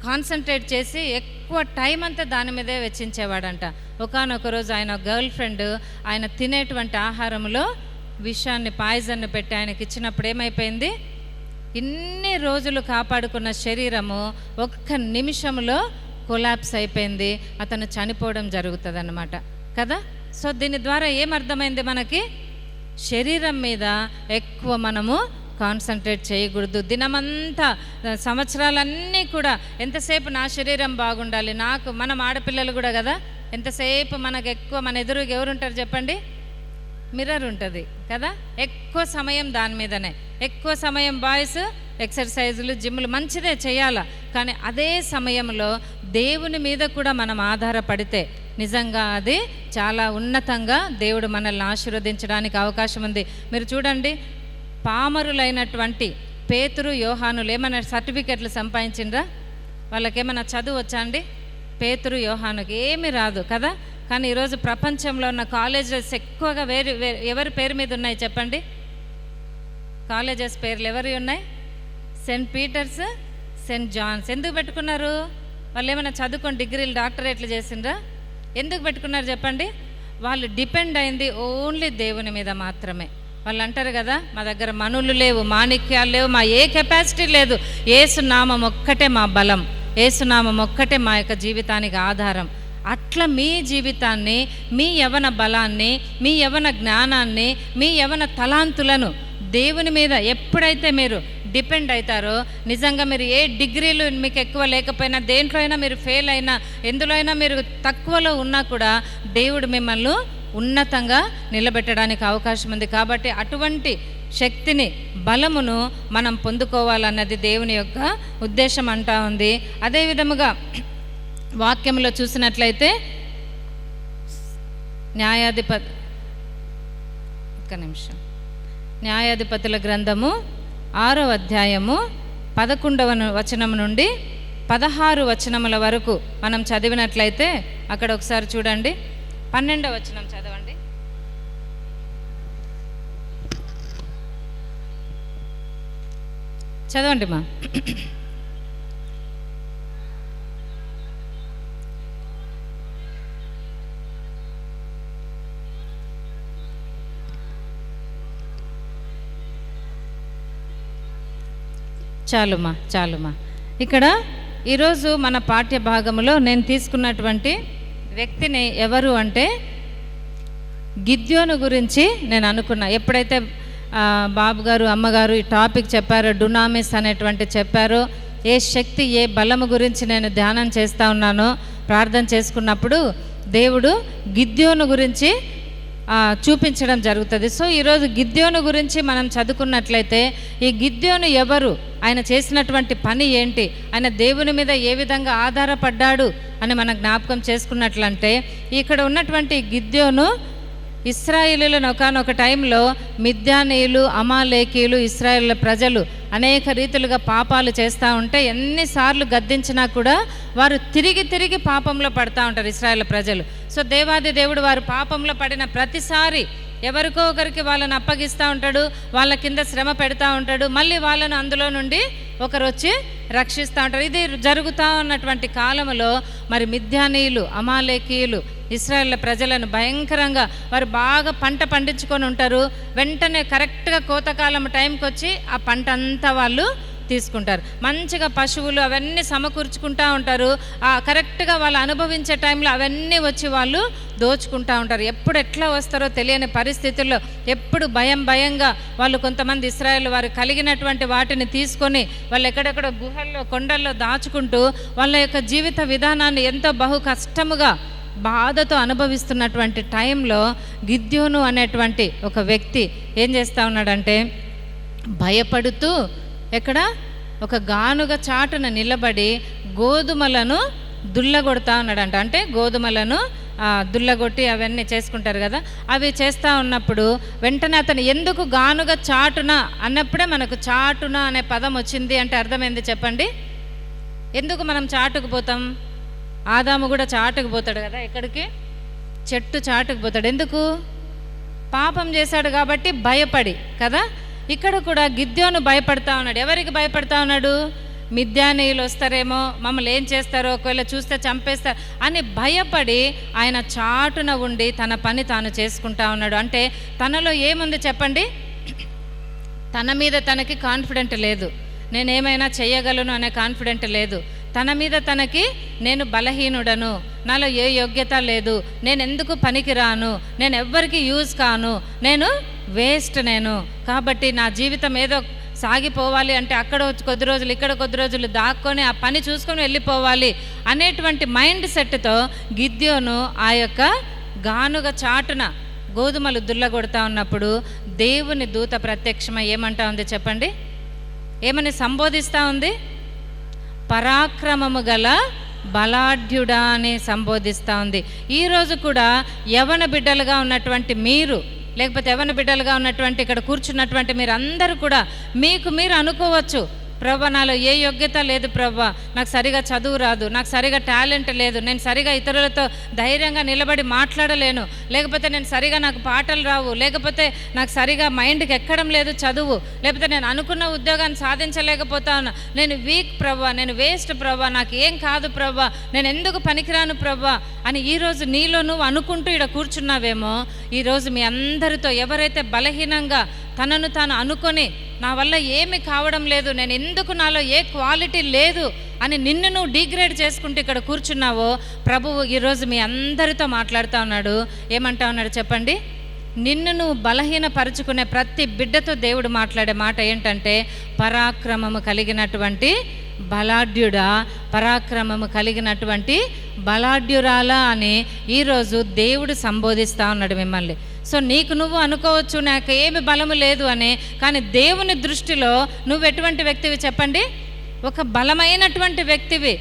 కాన్సన్ట్రేట్ చేసి ఎక్కువ టైం అంతా దాని మీదే వెచ్చించేవాడంట. ఒకానొక రోజు ఆయన గర్ల్ ఫ్రెండ్ ఆయన తినేటువంటి ఆహారంలో విషాన్ని, పాయిజన్ను పెట్టి ఆయనకి ఇచ్చినప్పుడు ఏమైపోయింది? ఇన్ని రోజులు కాపాడుకున్న శరీరము ఒక్క నిమిషంలో కొలాప్స్ అయిపోయింది, అతను చనిపోవడం జరుగుతుంది అన్నమాట కదా. సో దీని ద్వారా ఏమర్థమైంది మనకి? శరీరం మీద ఎక్కువ మనము కాన్సన్ట్రేట్ చేయకూడదు. దినమంతా, సంవత్సరాలన్నీ కూడా ఎంతసేపు నా శరీరం బాగుండాలి, నాకు, మనం ఆడపిల్లలు కూడా కదా, ఎంతసేపు మనకు ఎక్కువ మన ఎదురుగా ఎవరు ఉంటారు చెప్పండి? మిర్రర్ ఉంటుంది కదా. ఎక్కువ సమయం దాని మీదనే, ఎక్కువ సమయం బాయ్స్ ఎక్సర్సైజులు, జిమ్లు మంచిదే చేయాలా, కానీ అదే సమయంలో దేవుని మీద కూడా మనం ఆధారపడితే నిజంగా అది చాలా ఉన్నతంగా దేవుడు మనల్ని ఆశీర్వదించడానికి అవకాశం ఉంది. మీరు చూడండి, పామరులైనటువంటి పేతురు, యోహానులు ఏమైనా సర్టిఫికెట్లు సంపాదించిండ్రా? వాళ్ళకేమైనా చదువు వచ్చా అండి? పేతురు, యోహానుకి ఏమీ రాదు కదా. కానీ ఈరోజు ప్రపంచంలో ఉన్న కాలేజెస్ ఎక్కువగా ఎవరి పేరు మీద ఉన్నాయి చెప్పండి? కాలేజెస్ పేర్లు ఎవరి ఉన్నాయి? Saint Peter's, Saint John's. ఎందుకు పెట్టుకున్నారు? వాళ్ళు ఏమైనా చదువుకొని డిగ్రీలు, డాక్టరేట్లు చేసిండ్రా? ఎందుకు పెట్టుకున్నారు చెప్పండి? వాళ్ళు డిపెండ్ అయింది ఓన్లీ దేవుని మీద మాత్రమే. వాళ్ళు అంటారు కదా, మా దగ్గర మనులు లేవు, మాణిక్యాలు లేవు, మా ఏ కెపాసిటీ లేదు, యేసునామం ఒక్కటే మా బలం, యేసునామం ఒక్కటే మా యొక్క జీవితానికి ఆధారం. అట్లా మీ జీవితాన్ని, మీ యవన బలాన్ని, మీ యవన జ్ఞానాన్ని, మీ యవన తలాంతులను దేవుని మీద ఎప్పుడైతే మీరు డిపెండ్ అవుతారో, నిజంగా మీరు ఏ డిగ్రీలు మీకు ఎక్కువ లేకపోయినా, దేంట్లో అయినా మీరు ఫెయిల్ అయినా, ఎందులో అయినా మీరు తక్కువలో ఉన్నా కూడా దేవుడు మిమ్మల్ని ఉన్నతంగా నిలబెట్టడానికి అవకాశం ఉంది. కాబట్టి అటువంటి శక్తిని, బలమును మనం పొందుకోవాలన్నది దేవుని యొక్క ఉద్దేశం అంటా ఉంది. అదే విధముగా వాక్యంలో చూసినట్లయితే న్యాయాధిపతుల గ్రంథము 6వ అధ్యాయము 11వ వచనం నుండి 16 వచనముల వరకు మనం చదివినట్లయితే అక్కడ ఒకసారి చూడండి. 12వ వచనం చదవండి. చదవండి మా. చాలుమా. ఇక్కడ ఈరోజు మన పాఠ్య భాగంలో నేను తీసుకున్నటువంటి వ్యక్తిని ఎవరు అంటే గిద్యోను గురించి నేను అనుకున్నా. ఎప్పుడైతే బాబు గారు అమ్మగారు ఈ టాపిక్ చెప్పారో, డునామిస్ అనేటువంటి చెప్పారో, ఏ శక్తి ఏ బలము గురించి నేను ధ్యానం చేస్తూ ఉన్నానో, ప్రార్థన చేసుకున్నప్పుడు దేవుడు గిద్యోను గురించి చూపించడం జరుగుతుంది. సో ఈరోజు గిద్యోను గురించి మనం చదువుకున్నట్లయితే ఈ గిద్యోను ఎవరు, ఆయన చేసినటువంటి పని ఏంటి, ఆయన దేవుని మీద ఏ విధంగా ఆధారపడ్డాడు అని మనం జ్ఞాపకం చేసుకున్నట్లంటే, ఇక్కడ ఉన్నటువంటి గిద్యోను ఇశ్రాయేలీలను ఒకానొక టైంలో మిద్యానీయులు, అమాలేకీయులు, ఇశ్రాయేలు ప్రజలు అనేక రీతులుగా పాపాలు చేస్తూ ఉంటే ఎన్నిసార్లు గద్దించినా కూడా వారు తిరిగి పాపంలో పడుతూ ఉంటారు ఇశ్రాయేలు ప్రజలు. సో దేవాది దేవుడు వారు పాపంలో పడిన ప్రతిసారి ఎవరికో ఒకరికి వాళ్ళని అప్పగిస్తూ ఉంటాడు, వాళ్ళ కింద శ్రమ పెడతా ఉంటాడు, మళ్ళీ వాళ్ళను అందులో నుండి ఒకరు వచ్చి రక్షిస్తూ ఉంటారు. ఇది జరుగుతూ ఉన్నటువంటి కాలంలో మరి మిద్యానీయులు, అమాలేకీయులు ఇశ్రాయేల్ ప్రజలను భయంకరంగా వారు బాగా పంట పండించుకొని ఉంటారు. వెంటనే కరెక్ట్గా కోతకాలం టైంకి వచ్చి ఆ పంట అంతా వాళ్ళు తీసుకుంటారు. మంచిగా పశువులు అవన్నీ సమకూర్చుకుంటూ ఉంటారు. కరెక్ట్గా వాళ్ళు అనుభవించే టైంలో అవన్నీ వచ్చి వాళ్ళు దోచుకుంటూ ఉంటారు. ఎప్పుడు ఎట్లా వస్తారో తెలియని పరిస్థితుల్లో ఎప్పుడు భయంగా వాళ్ళు కొంతమంది ఇశ్రాయేలు వారు కలిగినటువంటి వాటిని తీసుకొని వాళ్ళు ఎక్కడెక్కడో గుహల్లో, కొండల్లో దాచుకుంటూ వాళ్ళ యొక్క జీవిత విధానాన్ని ఎంతో బహు కష్టముగా బాధతో అనుభవిస్తున్నటువంటి టైంలో గిద్యోను అనేటువంటి ఒక వ్యక్తి ఏం చేస్తూ ఉన్నాడంటే, భయపడుతూ ఎక్కడ ఒక గానుగ చాటున నిలబడి గోధుమలను దుల్లగొడతా ఉన్నాడంట. అంటే గోధుమలను దుల్లగొట్టి అవన్నీ చేసుకుంటారు కదా, అవి చేస్తూ ఉన్నప్పుడు వెంటనే అతను ఎందుకు గానుగ చాటున అన్నప్పుడే మనకు చాటున అనే పదం వచ్చింది అంటే అర్థమైంది చెప్పండి. ఎందుకు మనం చాటుకు పోతాం? ఆదాము కూడా చాటుకు పోతాడు కదా, ఎక్కడికి? చెట్టు చాటుకు పోతాడు. ఎందుకు? పాపం చేశాడు కాబట్టి భయపడి కదా. ఇక్కడ కూడా గిద్యోను భయపడతా ఉన్నాడు. ఎవరికి భయపడతా ఉన్నాడు? మిద్యానీయులు వస్తారేమో, మమ్మల్ని ఏం చేస్తారో, ఒకవేళ చూస్తే చంపేస్తారు అని భయపడి ఆయన చాటున ఉండి తన పని తాను చేసుకుంటా ఉన్నాడు. అంటే తనలో ఏముంది చెప్పండి? తన మీద తనకి కాన్ఫిడెంట్ లేదు, నేనేమైనా చేయగలను అనే కాన్ఫిడెంట్ లేదు. తన మీద తనకి నేను బలహీనుడను, నాలో ఏ యోగ్యత లేదు, నేను ఎందుకు పనికిరాను, నేను ఎవ్వరికి యూజ్ కాను, నేను వేస్ట్, నేను కాబట్టి నా జీవితం ఏదో సాగిపోవాలి అంటే అక్కడ కొద్ది రోజులు ఇక్కడ కొద్ది రోజులు దాక్కొని ఆ పని చూసుకొని వెళ్ళిపోవాలి అనేటువంటి మైండ్ సెట్తో గిద్యోను ఆ యొక్క గానుగ చాటున గోధుమలు దుల్లగొడతా ఉన్నప్పుడు దేవుని దూత ప్రత్యక్షమై ఏమంటా ఉంది చెప్పండి? ఏమని సంబోధిస్తూ ఉంది? పరాక్రమము గల బలాఢ్యుడా అని సంబోధిస్తూ ఉంది. ఈరోజు కూడా యవన బిడ్డలుగా ఉన్నటువంటి మీరు, లేకపోతే యవన బిడ్డలుగా ఉన్నటువంటి ఇక్కడ కూర్చున్నటువంటి మీరు అందరూ కూడా మీకు మీరు అనుకోవచ్చు, ప్రభా నాలో ఏ యోగ్యత లేదు ప్రభా, నాకు సరిగా చదువు రాదు, నాకు సరిగా టాలెంట్ లేదు, నేను సరిగా ఇతరులతో ధైర్యంగా నిలబడి మాట్లాడలేను, లేకపోతే నేను సరిగా నాకు పాటలు రావు, లేకపోతే నాకు సరిగా మైండ్కి ఎక్కడం లేదు చదువు, లేకపోతే నేను అనుకున్న ఉద్యోగాన్ని సాధించలేకపోతాను, నేను వీక్ ప్రభా, నేను వేస్ట్ ప్రభా, నాకు ఏం కాదు ప్రభా, నేను ఎందుకు పనికిరాను ప్రభా అని ఈరోజు నీలో నువ్వు అనుకుంటూ ఇక్కడ కూర్చున్నావేమో, ఈరోజు మీ అందరితో ఎవరైతే బలహీనంగా తనను తాను అనుకొని నా వల్ల ఏమి కావడం లేదు, నేను ఎందుకు, నాలో ఏ క్వాలిటీ లేదు అని నిన్ను నువ్వు డిగ్రేడ్ చేసుకుంటూ ఇక్కడ కూర్చున్నావో ప్రభువు ఈరోజు మీ అందరితో మాట్లాడుతూ ఉన్నాడు. ఏమంటా ఉన్నాడు చెప్పండి? నిన్ను నువ్వు బలహీనపరుచుకునే ప్రతి బిడ్డతో దేవుడు మాట్లాడే మాట ఏంటంటే, పరాక్రమము కలిగినటువంటి బలాఢ్యుడా, పరాక్రమము కలిగినటువంటి బలాఢ్యురాలా అని ఈరోజు దేవుడు సంబోధిస్తూ ఉన్నాడు మిమ్మల్ని. సో నీకు నువ్వు అనుకోవచ్చు నాకు ఏమి బలము లేదు అని, కానీ దేవుని దృష్టిలో నువ్వు ఎటువంటి వ్యక్తివి చెప్పండి? ఒక బలమైనటువంటి వ్యక్తివి.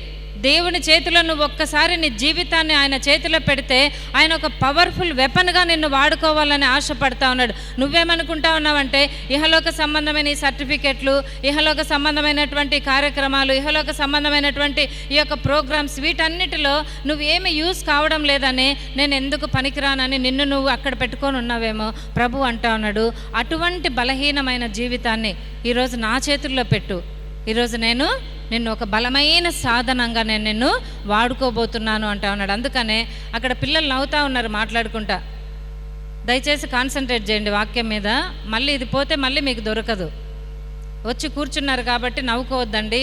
దేవుని చేతిలో నువ్వు ఒక్కసారి నీ జీవితాన్ని ఆయన చేతిలో పెడితే ఆయన ఒక పవర్ఫుల్ వెపన్గా నిన్ను వాడుకోవాలని ఆశపడతా ఉన్నాడు. నువ్వేమనుకుంటా ఉన్నావంటే ఇహలోక సంబంధమైన ఈ సర్టిఫికెట్లు, ఇహలోక సంబంధమైనటువంటి కార్యక్రమాలు, ఇహలోక సంబంధమైనటువంటి ఈ యొక్క ప్రోగ్రామ్స్, వీటన్నిటిలో నువ్వేమి యూజ్ కావడం లేదని, నేను ఎందుకు పనికిరానని నిన్ను నువ్వు అక్కడ పెట్టుకొని ఉన్నావేమో. ప్రభు అంటా ఉన్నాడు, అటువంటి బలహీనమైన జీవితాన్ని ఈరోజు నా చేతుల్లో పెట్టు. ఈరోజు నేను నిన్ను ఒక బలమైన సాధనంగా నేను నిన్ను వాడుకోబోతున్నాను అంటా ఉన్నాడు. అందుకనే అక్కడ పిల్లలు నవ్వుతూ ఉన్నారు మాట్లాడుకుంటా. దయచేసి కాన్సన్ట్రేట్ చేయండి వాక్యం మీద. మళ్ళీ ఇది పోతే మళ్ళీ మీకు దొరకదు. వచ్చి కూర్చున్నారు కాబట్టి నవ్వుకోవద్దండి,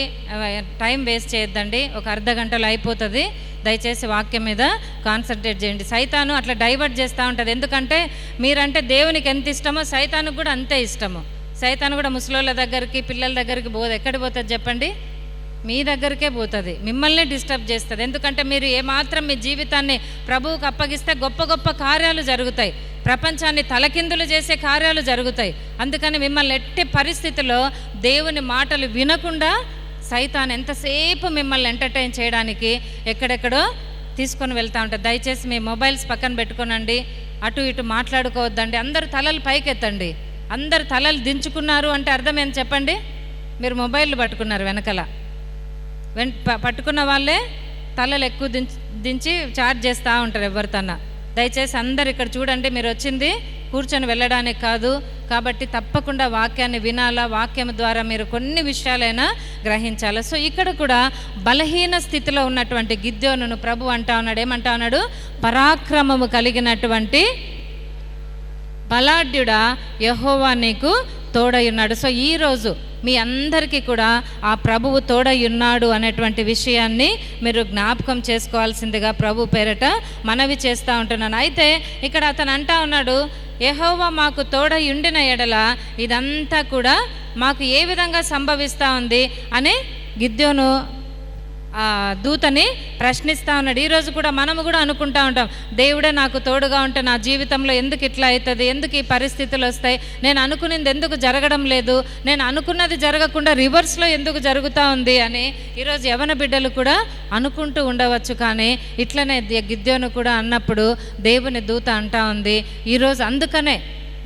టైం వేస్ట్ చేయొద్దండి, ఒక అర్ధ గంటలో అయిపోతుంది, దయచేసి వాక్యం మీద కాన్సన్ట్రేట్ చేయండి. సైతాను అట్లా డైవర్ట్ చేస్తూ ఉంటుంది. ఎందుకంటే మీరంటే దేవునికి ఎంత ఇష్టమో సైతానికి కూడా అంతే ఇష్టము. సైతాను కూడా ముసలోళ్ళ దగ్గరికి, పిల్లల దగ్గరికి ఎక్కడికి పోతుంది చెప్పండి? మీ దగ్గరికే పోతుంది, మిమ్మల్ని డిస్టర్బ్ చేస్తుంది. ఎందుకంటే మీరు ఏమాత్రం మీ జీవితాన్ని ప్రభువుకు అప్పగిస్తే గొప్ప గొప్ప కార్యాలు జరుగుతాయి, ప్రపంచాన్ని తలకిందులు చేసే కార్యాలు జరుగుతాయి. అందుకని మిమ్మల్ని ఎట్టి పరిస్థితిలో దేవుని మాటలు వినకుండా సైతాన్ ఎంతసేపు మిమ్మల్ని ఎంటర్టైన్ చేయడానికి ఎక్కడెక్కడో తీసుకొని వెళ్తూ ఉంటారు. దయచేసి మీ మొబైల్స్ పక్కన పెట్టుకోనండి, అటు ఇటు మాట్లాడుకోవద్దండి. అందరూ తలలు పైకెత్తండి. అందరు తలలు దించుకున్నారు అంటే అర్థం ఏంటి చెప్పండి? మీరు మొబైల్ పట్టుకున్నారు వెనకల. పట్టుకున్న వాళ్ళే తలలు ఎక్కువ దించి చార్జ్ చేస్తూ ఉంటారు ఎవరితోన్నా. దయచేసి అందరు ఇక్కడ చూడండి, మీరు వచ్చింది కూర్చొని వెళ్ళడానికి కాదు. కాబట్టి తప్పకుండా వాక్యాన్ని వినాలా, వాక్యం ద్వారా మీరు కొన్ని విషయాలైనా గ్రహించాలి. సో ఇక్కడ కూడా బలహీన స్థితిలో ఉన్నటువంటి గిద్యోనును ప్రభు అంటా ఉన్నాడు, ఏమంటా ఉన్నాడు? పరాక్రమము కలిగినటువంటి బలాఢ్యుడా, యెహోవా నీకు తోడై ఉన్నాడు. సో ఈరోజు మీ అందరికీ కూడా ఆ ప్రభువు తోడై ఉన్నాడు అనేటువంటి విషయాన్ని మీరు జ్ఞాపకం చేసుకోవాల్సిందిగా ప్రభు పేరట మనవి చేస్తూ ఉంటున్నాను. అయితే ఇక్కడ అతను అంటా ఉన్నాడు, యెహోవా మాకు తోడై ఉండిన ఎడల ఇదంతా కూడా మాకు ఏ విధంగా సంభవిస్తూ ఉంది అని గిద్యోను దూతని ప్రశ్నిస్తూ ఉన్నాడు. ఈరోజు కూడా మనము కూడా అనుకుంటా ఉంటాం, దేవుడే నాకు తోడుగా ఉంటే నా జీవితంలో ఎందుకు ఇట్లా అవుతుంది, ఎందుకు ఈ పరిస్థితులు వస్తాయి, నేను అనుకున్నది ఎందుకు జరగడం లేదు, నేను అనుకున్నది జరగకుండా రివర్స్లో ఎందుకు జరుగుతూ ఉంది అని ఈరోజు యవన బిడ్డలు కూడా అనుకుంటూ ఉండవచ్చు. కానీ ఇట్లనే గిద్యోను కూడా అన్నప్పుడు దేవుని దూత అంటా ఉంది, ఈరోజు అందుకనే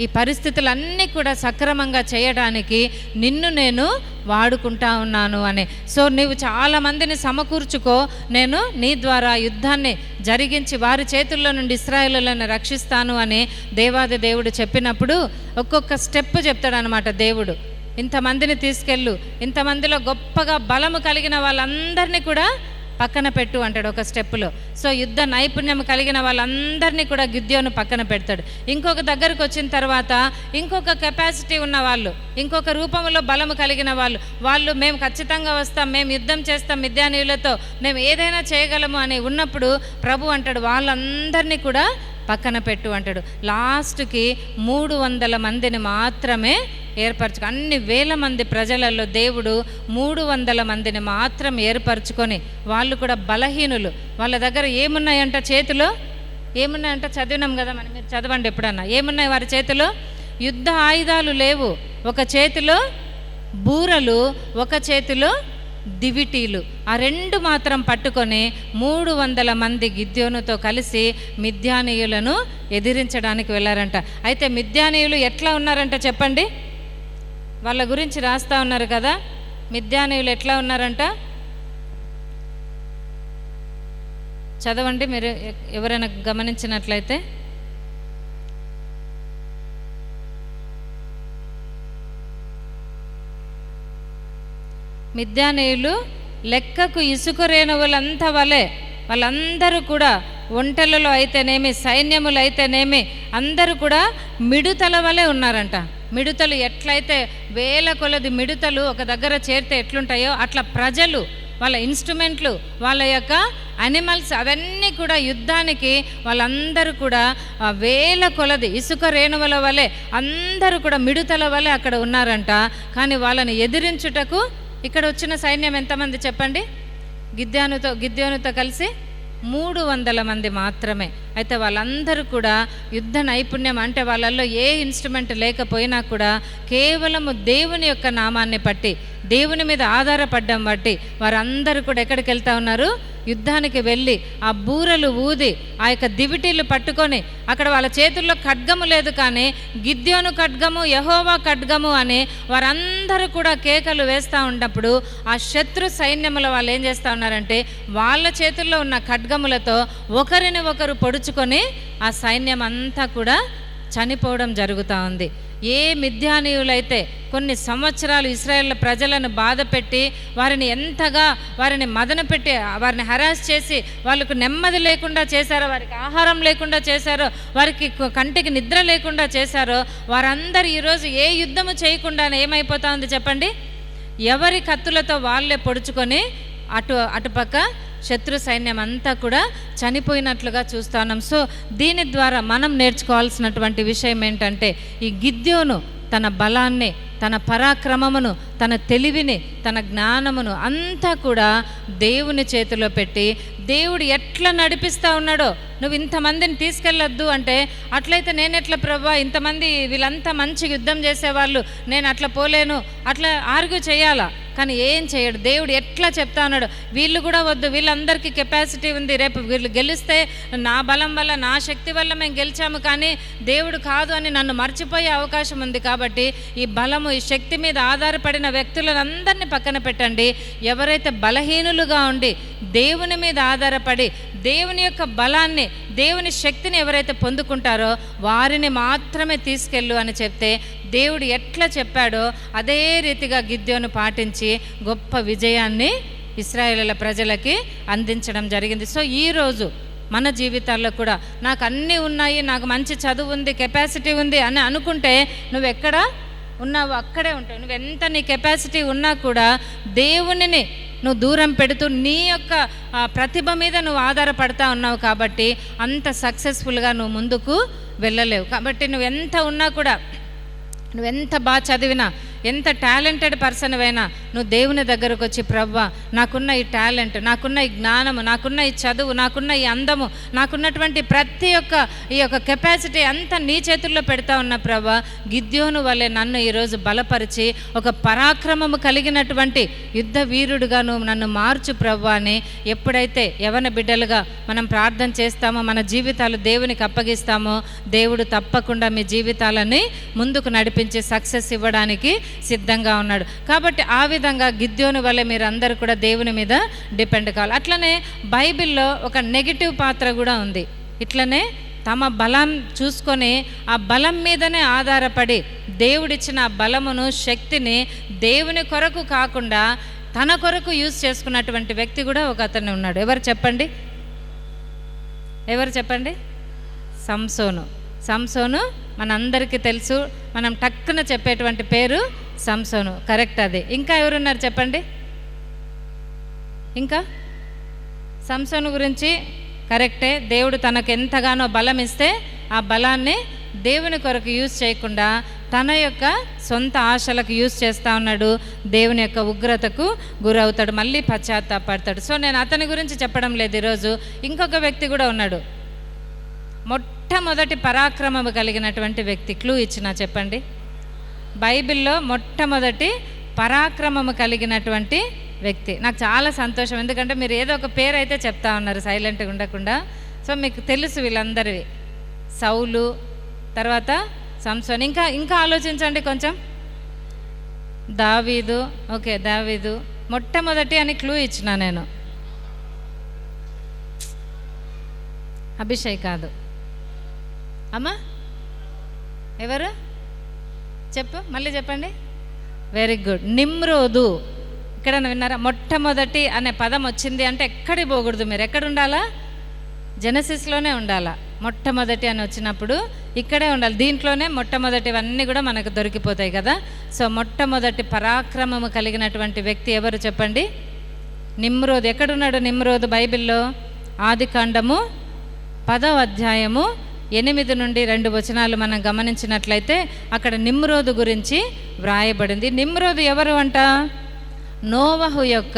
ఈ పరిస్థితులన్నీ కూడా సక్రమంగా చేయడానికి నిన్ను నేను వాడుకుంటా ఉన్నాను అని. సో నీవు చాలామందిని సమకూర్చుకో, నేను నీ ద్వారా యుద్ధాన్ని జరిగించి వారి చేతుల్లో నుండి ఇశ్రాయేలులను రక్షిస్తాను అని దేవాది దేవుడు చెప్పినప్పుడు ఒక్కొక్క స్టెప్ చెప్తాడనమాట దేవుడు. ఇంతమందిని తీసుకెళ్ళు, ఇంతమందిలో గొప్పగా బలము కలిగిన వాళ్ళందరినీ కూడా పక్కన పెట్టు అంటాడు ఒక స్టెప్లో. సో యుద్ధ నైపుణ్యం కలిగిన వాళ్ళందరినీ కూడా గిద్యోను పక్కన పెడతాడు. ఇంకొక దగ్గరకు వచ్చిన తర్వాత ఇంకొక కెపాసిటీ ఉన్న వాళ్ళు, ఇంకొక రూపంలో బలము కలిగిన వాళ్ళు మేము ఖచ్చితంగా వస్తాం, మేము యుద్ధం చేస్తాం మిద్యానీయులతో, మేము ఏదైనా చేయగలము అని ఉన్నప్పుడు ప్రభు అంటాడు వాళ్ళందరినీ కూడా పక్కన పెట్టు అంటాడు. లాస్ట్కి 300 మందిని మాత్రమే ఏర్పరచుకో, అన్ని వేల మంది ప్రజలలో దేవుడు 300 మందిని మాత్రం ఏర్పరచుకొని, వాళ్ళు కూడా బలహీనులు, వాళ్ళ దగ్గర ఏమున్నాయంట చేతిలో, ఏమున్నాయంట చదివినాం కదా మనం, మీరు చదవండి ఎప్పుడన్నా. ఏమున్నాయి వారి చేతిలో? యుద్ధ ఆయుధాలు లేవు. ఒక చేతిలో బూరలు, ఒక చేతిలో దివిటీలు, ఆ రెండు మాత్రం పట్టుకొని 300 మంది గిద్యోనుతో కలిసి మిద్యానీయులను ఎదిరించడానికి వెళ్ళారంట. అయితే మిద్యానీయులు ఎట్లా ఉన్నారంట చెప్పండి? వాళ్ళ గురించి రాస్తా ఉన్నారు కదా, మిద్యానీయులు ఎట్లా ఉన్నారంట చదవండి మీరు ఎవరైనా గమనించినట్లయితే. మిద్యానీయులు లెక్కకు ఇసుక రేణువులంతా వలె, వాళ్ళందరూ కూడా ఒంటెలలో అయితేనేమి, సైన్యములు అయితేనేమి, అందరూ కూడా మిడుతల వలె ఉన్నారంట. మిడుతలు ఎట్లయితే వేల కొలది మిడుతలు ఒక దగ్గర చేరితే ఎట్లుంటాయో అట్లా ప్రజలు, వాళ్ళ ఇన్స్ట్రుమెంట్లు, వాళ్ళ యొక్క అనిమల్స్ అవన్నీ కూడా యుద్ధానికి వాళ్ళందరూ కూడా వేల కొలది ఇసుక రేణువుల వలె అందరూ కూడా మిడుతల వలె అక్కడ ఉన్నారంట. కానీ వాళ్ళని ఎదిరించుటకు ఇక్కడ వచ్చిన సైన్యం ఎంతమంది చెప్పండి? గిద్యోనుతో కలిసి 300 మంది మాత్రమే. అయితే వాళ్ళందరూ కూడా యుద్ధ నైపుణ్యం అంటే వాళ్ళల్లో ఏ ఇన్స్ట్రుమెంట్ లేకపోయినా కూడా కేవలము దేవుని యొక్క నామాన్ని బట్టి, దేవుని మీద ఆధారపడ్డం బట్టి వారందరూ కూడా ఎక్కడికి వెళ్తా ఉన్నారు? యుద్ధానికి వెళ్ళి ఆ బూరలు ఊది ఆ యొక్క దివిటీలు పట్టుకొని, అక్కడ వాళ్ళ చేతుల్లో ఖడ్గము లేదు కానీ గిద్యోను ఖడ్గము, యెహోవా ఖడ్గము అని వారందరూ కూడా కేకలు వేస్తూ ఉన్నప్పుడు ఆ శత్రు సైన్యముల వాళ్ళు ఏం చేస్తూ ఉన్నారంటే వాళ్ళ చేతుల్లో ఉన్న ఖడ్గములతో ఒకరిని ఒకరు పొడుచుకొని ఆ సైన్యం అంతా కూడా చనిపోవడం జరుగుతూ ఉంది. ఏ మిద్యానీయులైతే కొన్ని సంవత్సరాలు ఇశ్రాయేల్ ప్రజలను బాధ పెట్టి వారిని ఎంతగా వారిని మదన పెట్టి వారిని హరాస్ చేసి వాళ్ళకు నెమ్మది లేకుండా చేశారో, వారికి ఆహారం లేకుండా చేశారో, వారికి కంటికి నిద్ర లేకుండా చేశారో, వారందరూ ఈరోజు ఏ యుద్ధము చేయకుండానే ఏమైపోతా ఉంది చెప్పండి? ఎవరి కత్తులతో వాళ్ళే పొడుచుకొని అటుపక్క శత్రు సైన్యం అంతా కూడా చనిపోయినట్లుగా చూస్తున్నాం. సో దీని ద్వారా మనం నేర్చుకోవాల్సినటువంటి విషయం ఏంటంటే, ఈ గిద్యోను తన బలాన్ని, తన పరాక్రమమును, తన తెలివిని, తన జ్ఞానమును అంతా కూడా దేవుని చేతిలో పెట్టి, దేవుడు ఎట్లా నడిపిస్తూ ఉన్నాడో, నువ్వు ఇంతమందిని తీసుకెళ్ళొద్దు అంటే, అట్లయితే నేను ఎట్లా ప్రభా, ఇంతమంది వీళ్ళంతా మంచి యుద్ధం చేసేవాళ్ళు, నేను అట్లా పోలేను, అట్లా ఆర్గ్యూ చేయాలా? కానీ ఏం చేయడు. దేవుడు ఎట్లా చెప్తా ఉన్నాడు, వీళ్ళు కూడా వద్దు, వీళ్ళందరికీ కెపాసిటీ ఉంది, రేపు వీళ్ళు గెలిస్తే నా బలం వల్ల, నా శక్తి వల్ల మేము గెలిచాము, కానీ దేవుడు కాదు అని నన్ను మర్చిపోయే అవకాశం ఉంది. కాబట్టి ఈ బలము, ఈ శక్తి మీద ఆధారపడిన వ్యక్తులను అందరినీ పక్కన పెట్టండి. ఎవరైతే బలహీనులుగా ఉండి దేవుని మీద ఆధారపడి దేవుని యొక్క బలాన్ని, దేవుని శక్తిని ఎవరైతే పొందుకుంటారో వారిని మాత్రమే తీసుకెళ్ళు అని చెప్తే, దేవుడు ఎట్లా చెప్పాడో అదే రీతిగా గిద్యోను పాటించి గొప్ప విజయాన్ని ఇశ్రాయేలు ప్రజలకి అందించడం జరిగింది. సో ఈరోజు మన జీవితాల్లో కూడా నాకు అన్నీ ఉన్నాయి, నాకు మంచి చదువు ఉంది, కెపాసిటీ ఉంది అని అనుకుంటే నువ్వెక్కడ ఉన్నావు అక్కడే ఉంటావు. నువ్వెంత నీ కెపాసిటీ ఉన్నా కూడా దేవునిని నువ్వు దూరం పెడుతూ నీ యొక్క ప్రతిభ మీద నువ్వు ఆధారపడతా ఉన్నావు. కాబట్టి అంత సక్సెస్ఫుల్గా నువ్వు ముందుకు వెళ్ళలేవు. కాబట్టి నువ్వెంత ఉన్నా కూడా, నువ్వెంత బాగా చదివినా, ఎంత టాలెంటెడ్ పర్సన్ అయినా, నువ్వు దేవుని దగ్గరకు వచ్చి ప్రవ్వా, నాకున్న ఈ టాలెంట్, నాకున్న ఈ జ్ఞానము, నాకున్న ఈ చదువు, నాకున్న ఈ అందము, నాకున్నటువంటి ప్రతి ఒక్క ఈ యొక్క కెపాసిటీ అంతా నీ చేతుల్లో పెడతా ఉన్న ప్రవ్వా, గిద్యోను వలె నన్ను ఈరోజు బలపరిచి ఒక పరాక్రమము కలిగినటువంటి యుద్ధ వీరుడుగా నువ్వు నన్ను మార్చు ప్రవ్వా అని ఎప్పుడైతే యవన బిడ్డలుగా మనం ప్రార్థన చేస్తామో, మన జీవితాలు దేవునికి అప్పగిస్తామో, దేవుడు తప్పకుండా మీ జీవితాలని ముందుకు నడిపించి సక్సెస్ ఇవ్వడానికి సిద్ధంగా ఉన్నాడు. కాబట్టి ఆ విధంగా గిద్యోను వల్ల మీరు అందరూ కూడా దేవుని మీద డిపెండ్ కావాలి. అట్లనే బైబిల్లో ఒక నెగిటివ్ పాత్ర కూడా ఉంది. ఇట్లనే తమ బలం చూసుకొని ఆ బలం మీదనే ఆధారపడి దేవుడిచ్చిన ఆ బలమును, శక్తిని దేవుని కొరకు కాకుండా తన కొరకు యూజ్ చేసుకున్నటువంటి వ్యక్తి కూడా ఒక అతను ఉన్నాడు. ఎవరు చెప్పండి? ఎవరు చెప్పండి? సంసోను మనందరికీ తెలుసు. మనం టక్కున చెప్పేటువంటి పేరు సంసోను. కరెక్ట్. అది. ఇంకా ఎవరున్నారు చెప్పండి? ఇంకా సంసోను గురించి కరెక్టే. దేవుడు తనకు ఎంతగానో బలం ఇస్తే ఆ బలాన్ని దేవుని కొరకు యూజ్ చేయకుండా తన యొక్క సొంత ఆశలకు యూజ్ చేస్తూ ఉన్నాడు. దేవుని యొక్క ఉగ్రతకు గురవుతాడు, మళ్ళీ పశ్చాత్తాపడతాడు. సో నేను అతని గురించి చెప్పడం లేదు ఈరోజు. ఇంకొక వ్యక్తి కూడా ఉన్నాడు, మొట్టమొదటి పరాక్రమము కలిగినటువంటి వ్యక్తి. క్లూ ఇచ్చినా చెప్పండి? బైబిల్లో మొట్టమొదటి పరాక్రమము కలిగినటువంటి వ్యక్తి. నాకు చాలా సంతోషం, ఎందుకంటే మీరు ఏదో ఒక పేరు అయితే చెప్తా ఉన్నారు సైలెంట్గా ఉండకుండా. సో మీకు తెలుసు వీళ్ళందరివి. సౌలు, తర్వాత సంసోన్, ఇంకా ఆలోచించండి కొంచెం. దావీదు. ఓకే, దావీదు మొట్టమొదటి అని క్లూ ఇచ్చిన నేను. అభిషేక్ కాదు అమ్మా. ఎవరు చెప్పు, మళ్ళీ చెప్పండి. Very good. నిమ్రోదు. ఇక్కడ విన్నారా? మొట్టమొదటి అనే పదం వచ్చింది అంటే ఎక్కడికి పోకూడదు, మీరు ఎక్కడ ఉండాలా? జెనసిస్లోనే ఉండాలా. మొట్టమొదటి అని వచ్చినప్పుడు ఇక్కడే ఉండాలి. దీంట్లోనే మొట్టమొదటివన్నీ కూడా మనకు దొరికిపోతాయి కదా. సో మొట్టమొదటి పరాక్రమము కలిగినటువంటి వ్యక్తి ఎవరు చెప్పండి? నిమ్రోదు. ఎక్కడున్నాడు నిమ్రోదు? బైబిల్లో ఆదికాండము 10వ అధ్యాయము 8 నుండి 2 వచనాలు మనం గమనించినట్లయితే అక్కడ నిమ్రోదు గురించి వ్రాయబడింది. నిమ్రోదు ఎవరు అంట? నోవహు యొక్క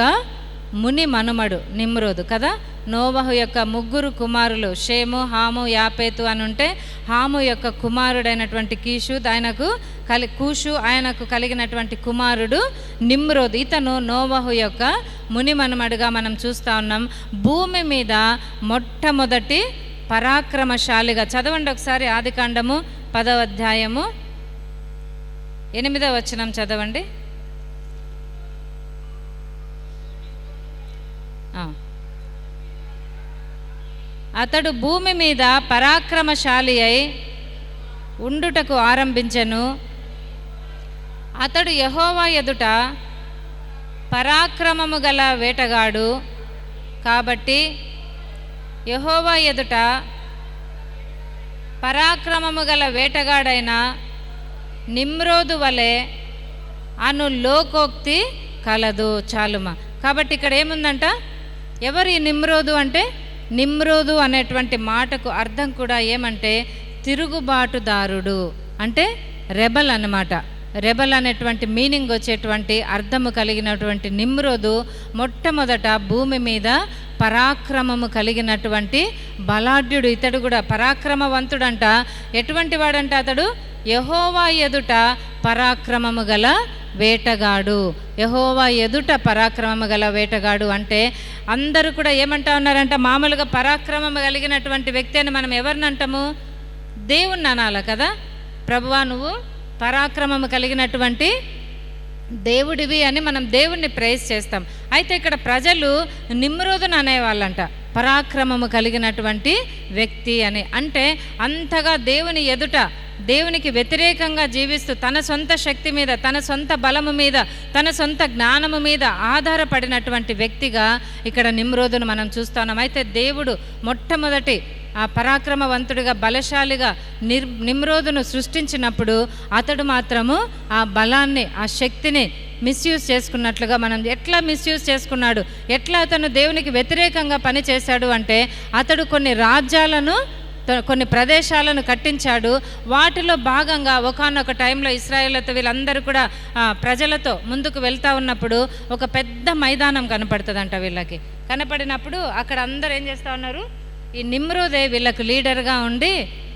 ముని మనుమడు నిమ్రోదు కదా. నోవహు యొక్క 3 కుమారులు షేము, హాము, యాపేతు అని ఉంటే, హాము యొక్క కుమారుడైనటువంటి కూషు ఆయనకు కలిగినటువంటి కుమారుడు నిమ్రోదు. ఇతను నోవహు యొక్క ముని మనుమడుగా మనం చూస్తూ ఉన్నాం. భూమి మీద మొట్టమొదటి పరాక్రమశాలిగా. చదవండి ఒకసారి ఆదికాండము 10వ అధ్యాయము 8వ వచనం చదవండి. అతడు భూమి మీద పరాక్రమశాలి అయి ఉండుటకు ఆరంభించెను. అతడు యెహోవా ఎదుట పరాక్రమము గల వేటగాడు కాబట్టి యెహోవా ఎదుట పరాక్రమము గల వేటగాడైన నిమ్రోదు వలె అను లోకోక్తి కలదు. చాలుమా. కాబట్టి ఇక్కడ ఏముందంట, ఎవరు ఈ నిమ్రోదు అంటే, నిమ్రోదు అనేటువంటి మాటకు అర్థం కూడా ఏమంటే తిరుగుబాటుదారుడు, అంటే రెబల్ అన్నమాట. రెబల్ అనేటువంటి మీనింగ్ వచ్చేటువంటి అర్థము కలిగినటువంటి నిమ్రోదు మొట్టమొదట భూమి మీద పరాక్రమము కలిగినటువంటి బలాఢ్యుడు. ఇతడు కూడా పరాక్రమవంతుడంట. ఎటువంటి వాడంట అతడు? యెహోవా ఎదుట పరాక్రమము గల వేటగాడు. యెహోవా ఎదుట పరాక్రమము గల వేటగాడు అంటే అందరూ కూడా ఏమంటా ఉన్నారంట, మామూలుగా పరాక్రమము కలిగినటువంటి వ్యక్తి అని మనం ఎవరిని అంటాము? దేవుణ్ణి అనాలి కదా. ప్రభువా నువ్వు పరాక్రమము కలిగినటువంటి దేవుడివి అని మనం దేవుణ్ణి ప్రైజ్ చేస్తాం. అయితే ఇక్కడ ప్రజలు నిమ్రోదును అనేవాళ్ళంట పరాక్రమము కలిగినటువంటి వ్యక్తి అని. అంటే అంతగా దేవుని ఎదుట దేవునికి వ్యతిరేకంగా జీవిస్తూ తన సొంత శక్తి మీద, తన సొంత బలము మీద, తన సొంత జ్ఞానము మీద ఆధారపడినటువంటి వ్యక్తిగా ఇక్కడ నిమ్రోదును మనం చూస్తున్నాం. అయితే దేవుడు మొట్టమొదటి ఆ పరాక్రమవంతుడిగా బలశాలిగా నిమ్రోదును సృష్టించినప్పుడు అతడు మాత్రము ఆ బలాన్ని, ఆ శక్తిని మిస్యూజ్ చేసుకున్నట్లుగా మనం ఎట్లా మిస్యూజ్ చేసుకున్నాడు, ఎట్లా అతను దేవునికి వ్యతిరేకంగా పనిచేశాడు అంటే అతడు కొన్ని రాజ్యాలను, కొన్ని ప్రదేశాలను కట్టించాడు. వాటిలో భాగంగా ఒకానొక టైంలో ఇశ్రాయేలుతో వీళ్ళందరూ కూడా ప్రజలతో ముందుకు వెళ్తూ ఉన్నప్పుడు ఒక పెద్ద మైదానం కనపడుతుందంట వీళ్ళకి. కనపడినప్పుడు అక్కడ అందరూ ఏం చేస్తూ ఉన్నారు, ఈ నిమ్రోదే వీళ్ళకు లీడర్గా ఉండి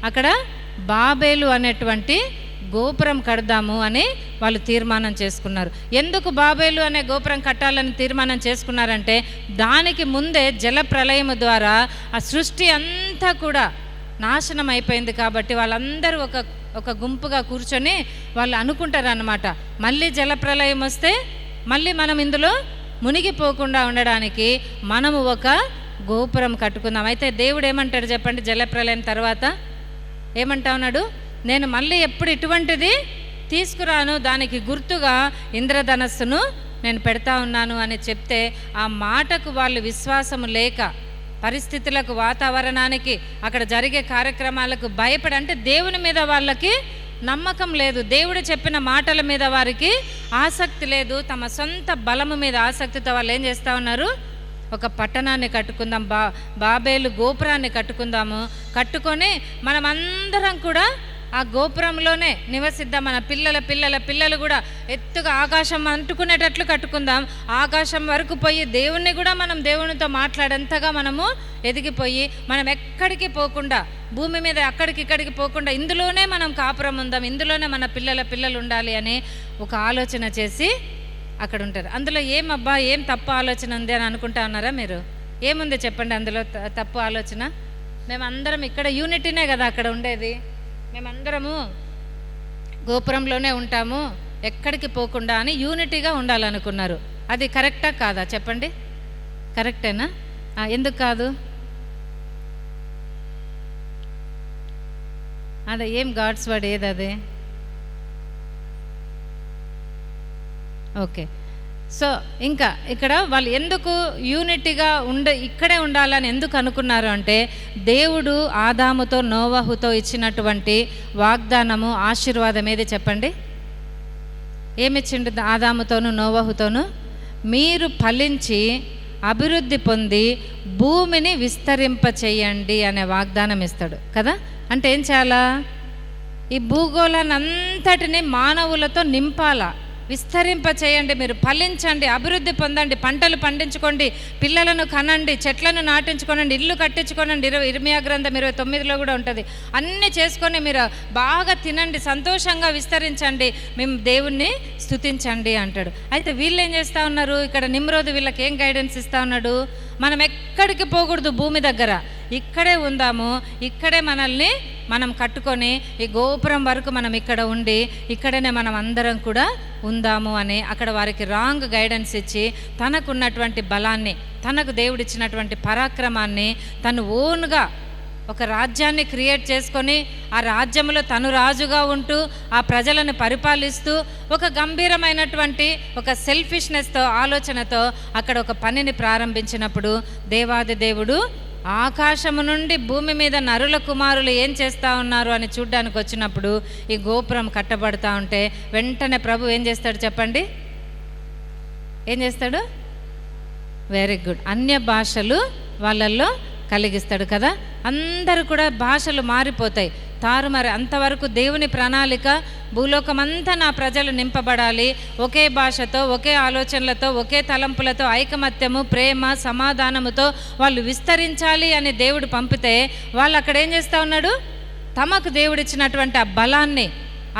అక్కడ బాబేలు అనేటువంటి గోపురం కడదాము అని వాళ్ళు తీర్మానం చేసుకున్నారు. ఎందుకు బాబేలు అనే గోపురం కట్టాలని తీర్మానం చేసుకున్నారంటే దానికి ముందే జల ప్రళయము ద్వారా ఆ సృష్టి అంతా కూడా నాశనం అయిపోయింది. కాబట్టి వాళ్ళందరూ ఒక గుంపుగా కూర్చొని వాళ్ళు అనుకుంటారు అన్నమాట, మళ్ళీ జల ప్రళయం వస్తే మళ్ళీ మనం ఇందులో మునిగిపోకుండా ఉండడానికి మనము ఒక గోపురం కట్టుకుందాం. అయితే దేవుడు ఏమంటాడు చెప్పండి, జలప్రలయం తర్వాత ఏమంటా ఉన్నాడు, నేను మళ్ళీ ఎప్పుడు ఇటువంటిది తీసుకురాను, దానికి గుర్తుగా ఇంద్రధనస్సును నేను పెడతా ఉన్నాను అని చెప్తే ఆ మాటకు వాళ్ళు విశ్వాసము లేక పరిస్థితులకు, వాతావరణానికి, అక్కడ జరిగే కార్యక్రమాలకు భయపడి, అంటే దేవుని మీద వాళ్ళకి నమ్మకం లేదు, దేవుడు చెప్పిన మాటల మీద వారికి ఆసక్తి లేదు, తమ సొంత బలము మీద ఆసక్తితో వాళ్ళు ఏం చేస్తూ ఉన్నారు, ఒక పట్టణాన్ని కట్టుకుందాం, బాబేలు గోపురాన్ని కట్టుకుందాము, కట్టుకొని మనమందరం కూడా ఆ గోపురంలోనే నివసిద్దాం, మన పిల్లలు కూడా ఎత్తుగా ఆకాశం అంటుకునేటట్లు కట్టుకుందాం, ఆకాశం వరకు పోయి దేవుణ్ణి కూడా మనం దేవునితో మాట్లాడేంతగా మనము ఎదిగిపోయి మనం ఎక్కడికి పోకుండా, భూమి మీద అక్కడికి ఇక్కడికి పోకుండా ఇందులోనే మనం కాపురం ఉందాం, ఇందులోనే మన పిల్లలు ఉండాలి అని ఒక ఆలోచన చేసి అక్కడ ఉంటారు. అందులో ఏం తప్పు ఆలోచన ఉంది అని అనుకుంటా ఉన్నారా మీరు? ఏముంది చెప్పండి అందులో తప్పు ఆలోచన? మేమందరం ఇక్కడ యూనిటీనే కదా అక్కడ ఉండేది, మేమందరము గోపురంలోనే ఉంటాము, ఎక్కడికి పోకుండా అని యూనిటీగా ఉండాలనుకున్నారు. అది కరెక్టా కాదా చెప్పండి? కరెక్టేనా? ఎందుకు కాదు? అదే ఏం గాడ్స్ వర్డ్ ఏది అది? ఓకే. సో ఇంకా ఇక్కడ వాళ్ళు ఎందుకు యూనిటీగా ఇక్కడే ఉండాలని ఎందుకు అనుకున్నారు అంటే దేవుడు ఆదాముతో నోవహుతో ఇచ్చినటువంటి వాగ్దానము, ఆశీర్వాదం ఏది చెప్పండి? ఏమిచ్చిండు ఆదాముతోను నోవహుతోను? మీరు ఫలించి అభివృద్ధి పొంది భూమిని విస్తరింప చేయండి అనే వాగ్దానం ఇస్తాడు కదా. అంటే ఏం చేయాలా? ఈ భూగోళాన్ని అంతటిని మానవులతో నింపాలా, విస్తరింప చేయండి, మీరు ఫలించండి, అభివృద్ధి పొందండి, పంటలు పండించుకోండి, పిల్లలను కనండి, చెట్లను నాటించుకోనండి, ఇల్లు కట్టించుకోనండి. ఇర్మియా గ్రంథం 29లో కూడా ఉంటుంది. అన్నీ చేసుకొని మీరు బాగా తినండి, సంతోషంగా విస్తరించండి, మేము దేవుణ్ణి స్తుతించండి అంటాడు. అయితే వీళ్ళు ఏం చేస్తూ ఉన్నారు? ఇక్కడ నిమ్రోదు వీళ్ళకి ఏం గైడెన్స్ ఇస్తూ ఉన్నాడు? మనం ఎక్కడికి పోకూడదు, భూమి దగ్గర ఇక్కడే ఉందాము, ఇక్కడే మనల్ని మనం కట్టుకొని ఈ గోపురం వరకు మనం ఇక్కడ ఉండి ఇక్కడనే మనం అందరం కూడా ఉందాము అని అక్కడ వారికి రాంగ్ గైడెన్స్ ఇచ్చి తనకున్నటువంటి బలాన్ని, తనకు దేవుడిచ్చినటువంటి పరాక్రమాన్ని తను ఓన్గా ఒక రాజ్యాన్ని క్రియేట్ చేసుకొని ఆ రాజ్యంలో తను రాజుగా ఉంటూ ఆ ప్రజలను పరిపాలిస్తూ ఒక గంభీరమైనటువంటి ఒక సెల్ఫిష్నెస్తో ఆలోచనతో అక్కడ ఒక పనిని ప్రారంభించినప్పుడు దేవాది దేవుడు ఆకాశము నుండి భూమి మీద నరుల కుమారులు ఏం చేస్తూ ఉన్నారు అని చూడ్డానికి వచ్చినప్పుడు ఈ గోపురం కట్టబడతా ఉంటే వెంటనే ప్రభు ఏం చేస్తాడు చెప్పండి? ఏం చేస్తాడు? వెరీ గుడ్, అన్య భాషలు వాళ్ళల్లో కలిగిస్తాడు కదా. అందరూ కూడా భాషలు మారిపోతాయి, తారుమారి. అంతవరకు దేవుని ప్రణాళిక భూలోకమంతా నా ప్రజలు నింపబడాలి, ఒకే భాషతో, ఒకే ఆలోచనలతో, ఒకే తలంపులతో, ఐకమత్యము, ప్రేమ, సమాధానముతో వాళ్ళు విస్తరించాలి అని దేవుడు పంపితే వాళ్ళు అక్కడ ఏం చేస్తూ ఉన్నాడు? తమకు దేవుడిచ్చినటువంటి ఆ బలాన్ని,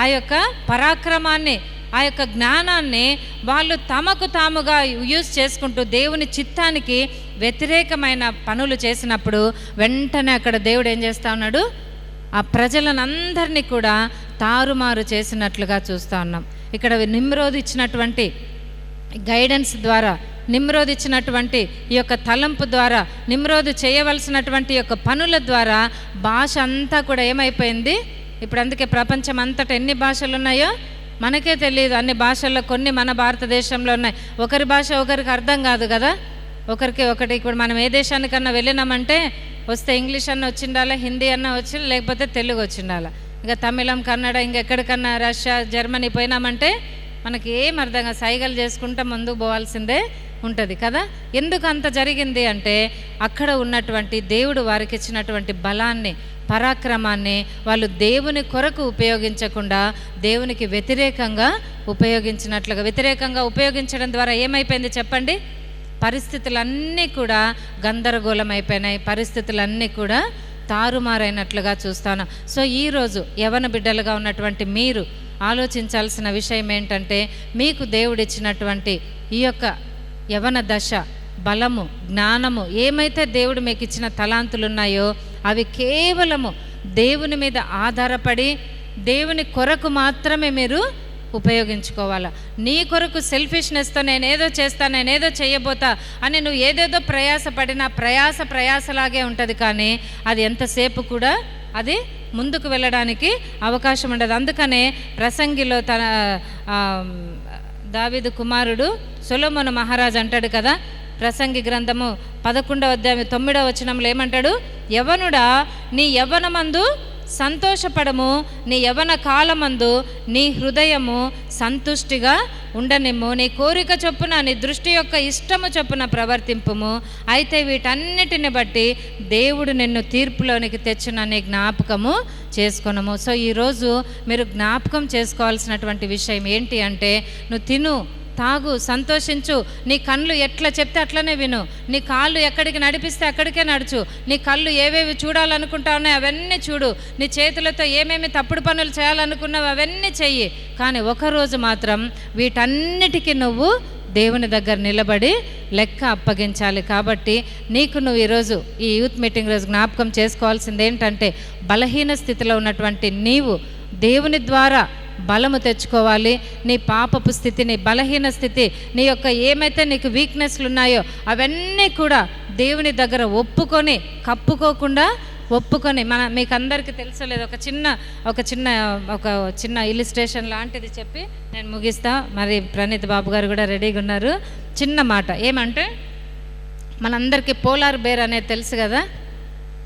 ఆ యొక్క పరాక్రమాన్ని, ఆ యొక్క జ్ఞానాన్ని వాళ్ళు తమకు తాముగా యూజ్ చేసుకుంటూ దేవుని చిత్తానికి వ్యతిరేకమైన పనులు చేసినప్పుడు వెంటనే అక్కడ దేవుడు ఏం చేస్తూ ఉన్నాడు? ఆ ప్రజలను అందరినీ కూడా తారుమారు చేసినట్లుగా చూస్తూ ఉన్నాం. ఇక్కడ నిమ్రోద్ ఇచ్చినటువంటి గైడెన్స్ ద్వారా, నిమ్రోద్ ఇచ్చినటువంటి ఈ యొక్క తలంపు ద్వారా, నిమ్రోద్ చేయవలసినటువంటి యొక్క పనుల ద్వారా భాష అంతా కూడా ఏమైపోయింది? ఇప్పుడు అందుకే ప్రపంచం అంతటా ఎన్ని భాషలు ఉన్నాయో మనకే తెలియదు. అన్ని భాషల్లో కొన్ని మన భారతదేశంలో ఉన్నాయి. ఒకరి భాష ఒకరికి అర్థం కాదు కదా, ఒకరికి ఒకటి. ఇప్పుడు మనం ఏ దేశానికన్నా వెళ్ళినామంటే వస్తే ఇంగ్లీష్ అన్న వచ్చిండాలా, హిందీ అన్న వచ్చి, లేకపోతే తెలుగు వచ్చిండాలా. ఇంకా తమిళం, కన్నడ, ఇంకెక్కడికన్నా రష్యా, జర్మనీ పోయినామంటే మనకి ఏం అర్థం కాదు, సైగలు చేసుకుంటూ ముందుకు పోవాల్సిందే ఉంటుంది కదా. ఎందుకు అంత జరిగింది అంటే అక్కడ ఉన్నటువంటి దేవుడు వారికి ఇచ్చినటువంటి బలాన్ని, పరాక్రమాన్ని వాళ్ళు దేవుని కొరకు ఉపయోగించకుండా దేవునికి వ్యతిరేకంగా ఉపయోగించినట్లుగా, వ్యతిరేకంగా ఉపయోగించడం ద్వారా ఏమైపోయింది చెప్పండి? పరిస్థితులన్నీ కూడా గందరగోళం అయిపోయినాయి, పరిస్థితులన్నీ కూడా తారుమారైనట్లుగా చూస్తాను. సో ఈరోజు యవన బిడ్డలుగా ఉన్నటువంటి మీరు ఆలోచించాల్సిన విషయం ఏంటంటే, మీకు దేవుడిచ్చినటువంటి ఈ యొక్క యవన దశ, బలము, జ్ఞానము, ఏమైతే దేవుడు మీకు ఇచ్చిన తలాంతులు ఉన్నాయో అవి కేవలము దేవుని మీద ఆధారపడి దేవుని కొరకు మాత్రమే మీరు ఉపయోగించుకోవాలా. నీ కొరకు సెల్ఫిష్నెస్తో నేనేదో చేస్తా, నేనేదో చేయబోతా అని నువ్వు ఏదేదో ప్రయాసపడినా ప్రయాసలాగే ఉంటుంది, కానీ అది ఎంతసేపు కూడా అది ముందుకు వెళ్ళడానికి అవకాశం ఉండదు. అందుకనే ప్రసంగిలో తన దావీదు కుమారుడు సొలొమోను మహారాజు అంటాడు కదా, ప్రసంగి గ్రంథము 11వ అధ్యాయం 9వ వచనంలో ఏమంటాడు? యవనుడా, నీ యవ్వనమందు సంతోషపడము, నీ యవ్వన కాలమందు నీ హృదయము సంతుష్టిగా ఉండనిమ్ము, నీ కోరిక చొప్పున, నీ దృష్టి యొక్క ఇష్టము చొప్పున ప్రవర్తింపుము. అయితే వీటన్నిటిని బట్టి దేవుడు నిన్ను తీర్పులోనికి తెచ్చిన నీ జ్ఞాపకము చేసుకొనము. సో ఈరోజు మీరు జ్ఞాపకం చేసుకోవాల్సినటువంటి విషయం ఏంటి అంటే, నువ్వు తిను, తాగు, సంతోషించు, నీ కళ్ళు ఎట్లా చెప్తే అట్లనే విను, నీ కాళ్ళు ఎక్కడికి నడిపిస్తే అక్కడికే నడుచు, నీ కళ్ళు ఏవేవి చూడాలనుకుంటా ఉన్నాయో అవన్నీ చూడు, నీ చేతులతో ఏమేమి తప్పుడు పనులు చేయాలనుకున్నావు అవన్నీ చెయ్యి. కానీ ఒకరోజు మాత్రం వీటన్నిటికీ నువ్వు దేవుని దగ్గర నిలబడి లెక్క అప్పగించాలి. కాబట్టి నీకు నువ్వు ఈరోజు ఈ యూత్ మీటింగ్ రోజు జ్ఞాపకం చేసుకోవాల్సింది ఏంటంటే, బలహీన స్థితిలో ఉన్నటువంటి నీవు దేవుని ద్వారా బలము తెచ్చుకోవాలి. నీ పాపపు స్థితి, నీ బలహీన స్థితి, నీ యొక్క ఏమైతే నీకు వీక్నెస్లు ఉన్నాయో అవన్నీ కూడా దేవుని దగ్గర ఒప్పుకొని, కప్పుకోకుండా ఒప్పుకొని, మీకు అందరికీ తెలుసలేదు, ఒక చిన్న ఇలిస్ట్రేషన్ లాంటిది చెప్పి నేను ముగిస్తా. మరి ప్రణీత్ బాబు గారు కూడా రెడీగా ఉన్నారు. చిన్న మాట ఏమంటే, మనందరికీ పోలార్ బేర్ అనేది తెలుసు కదా,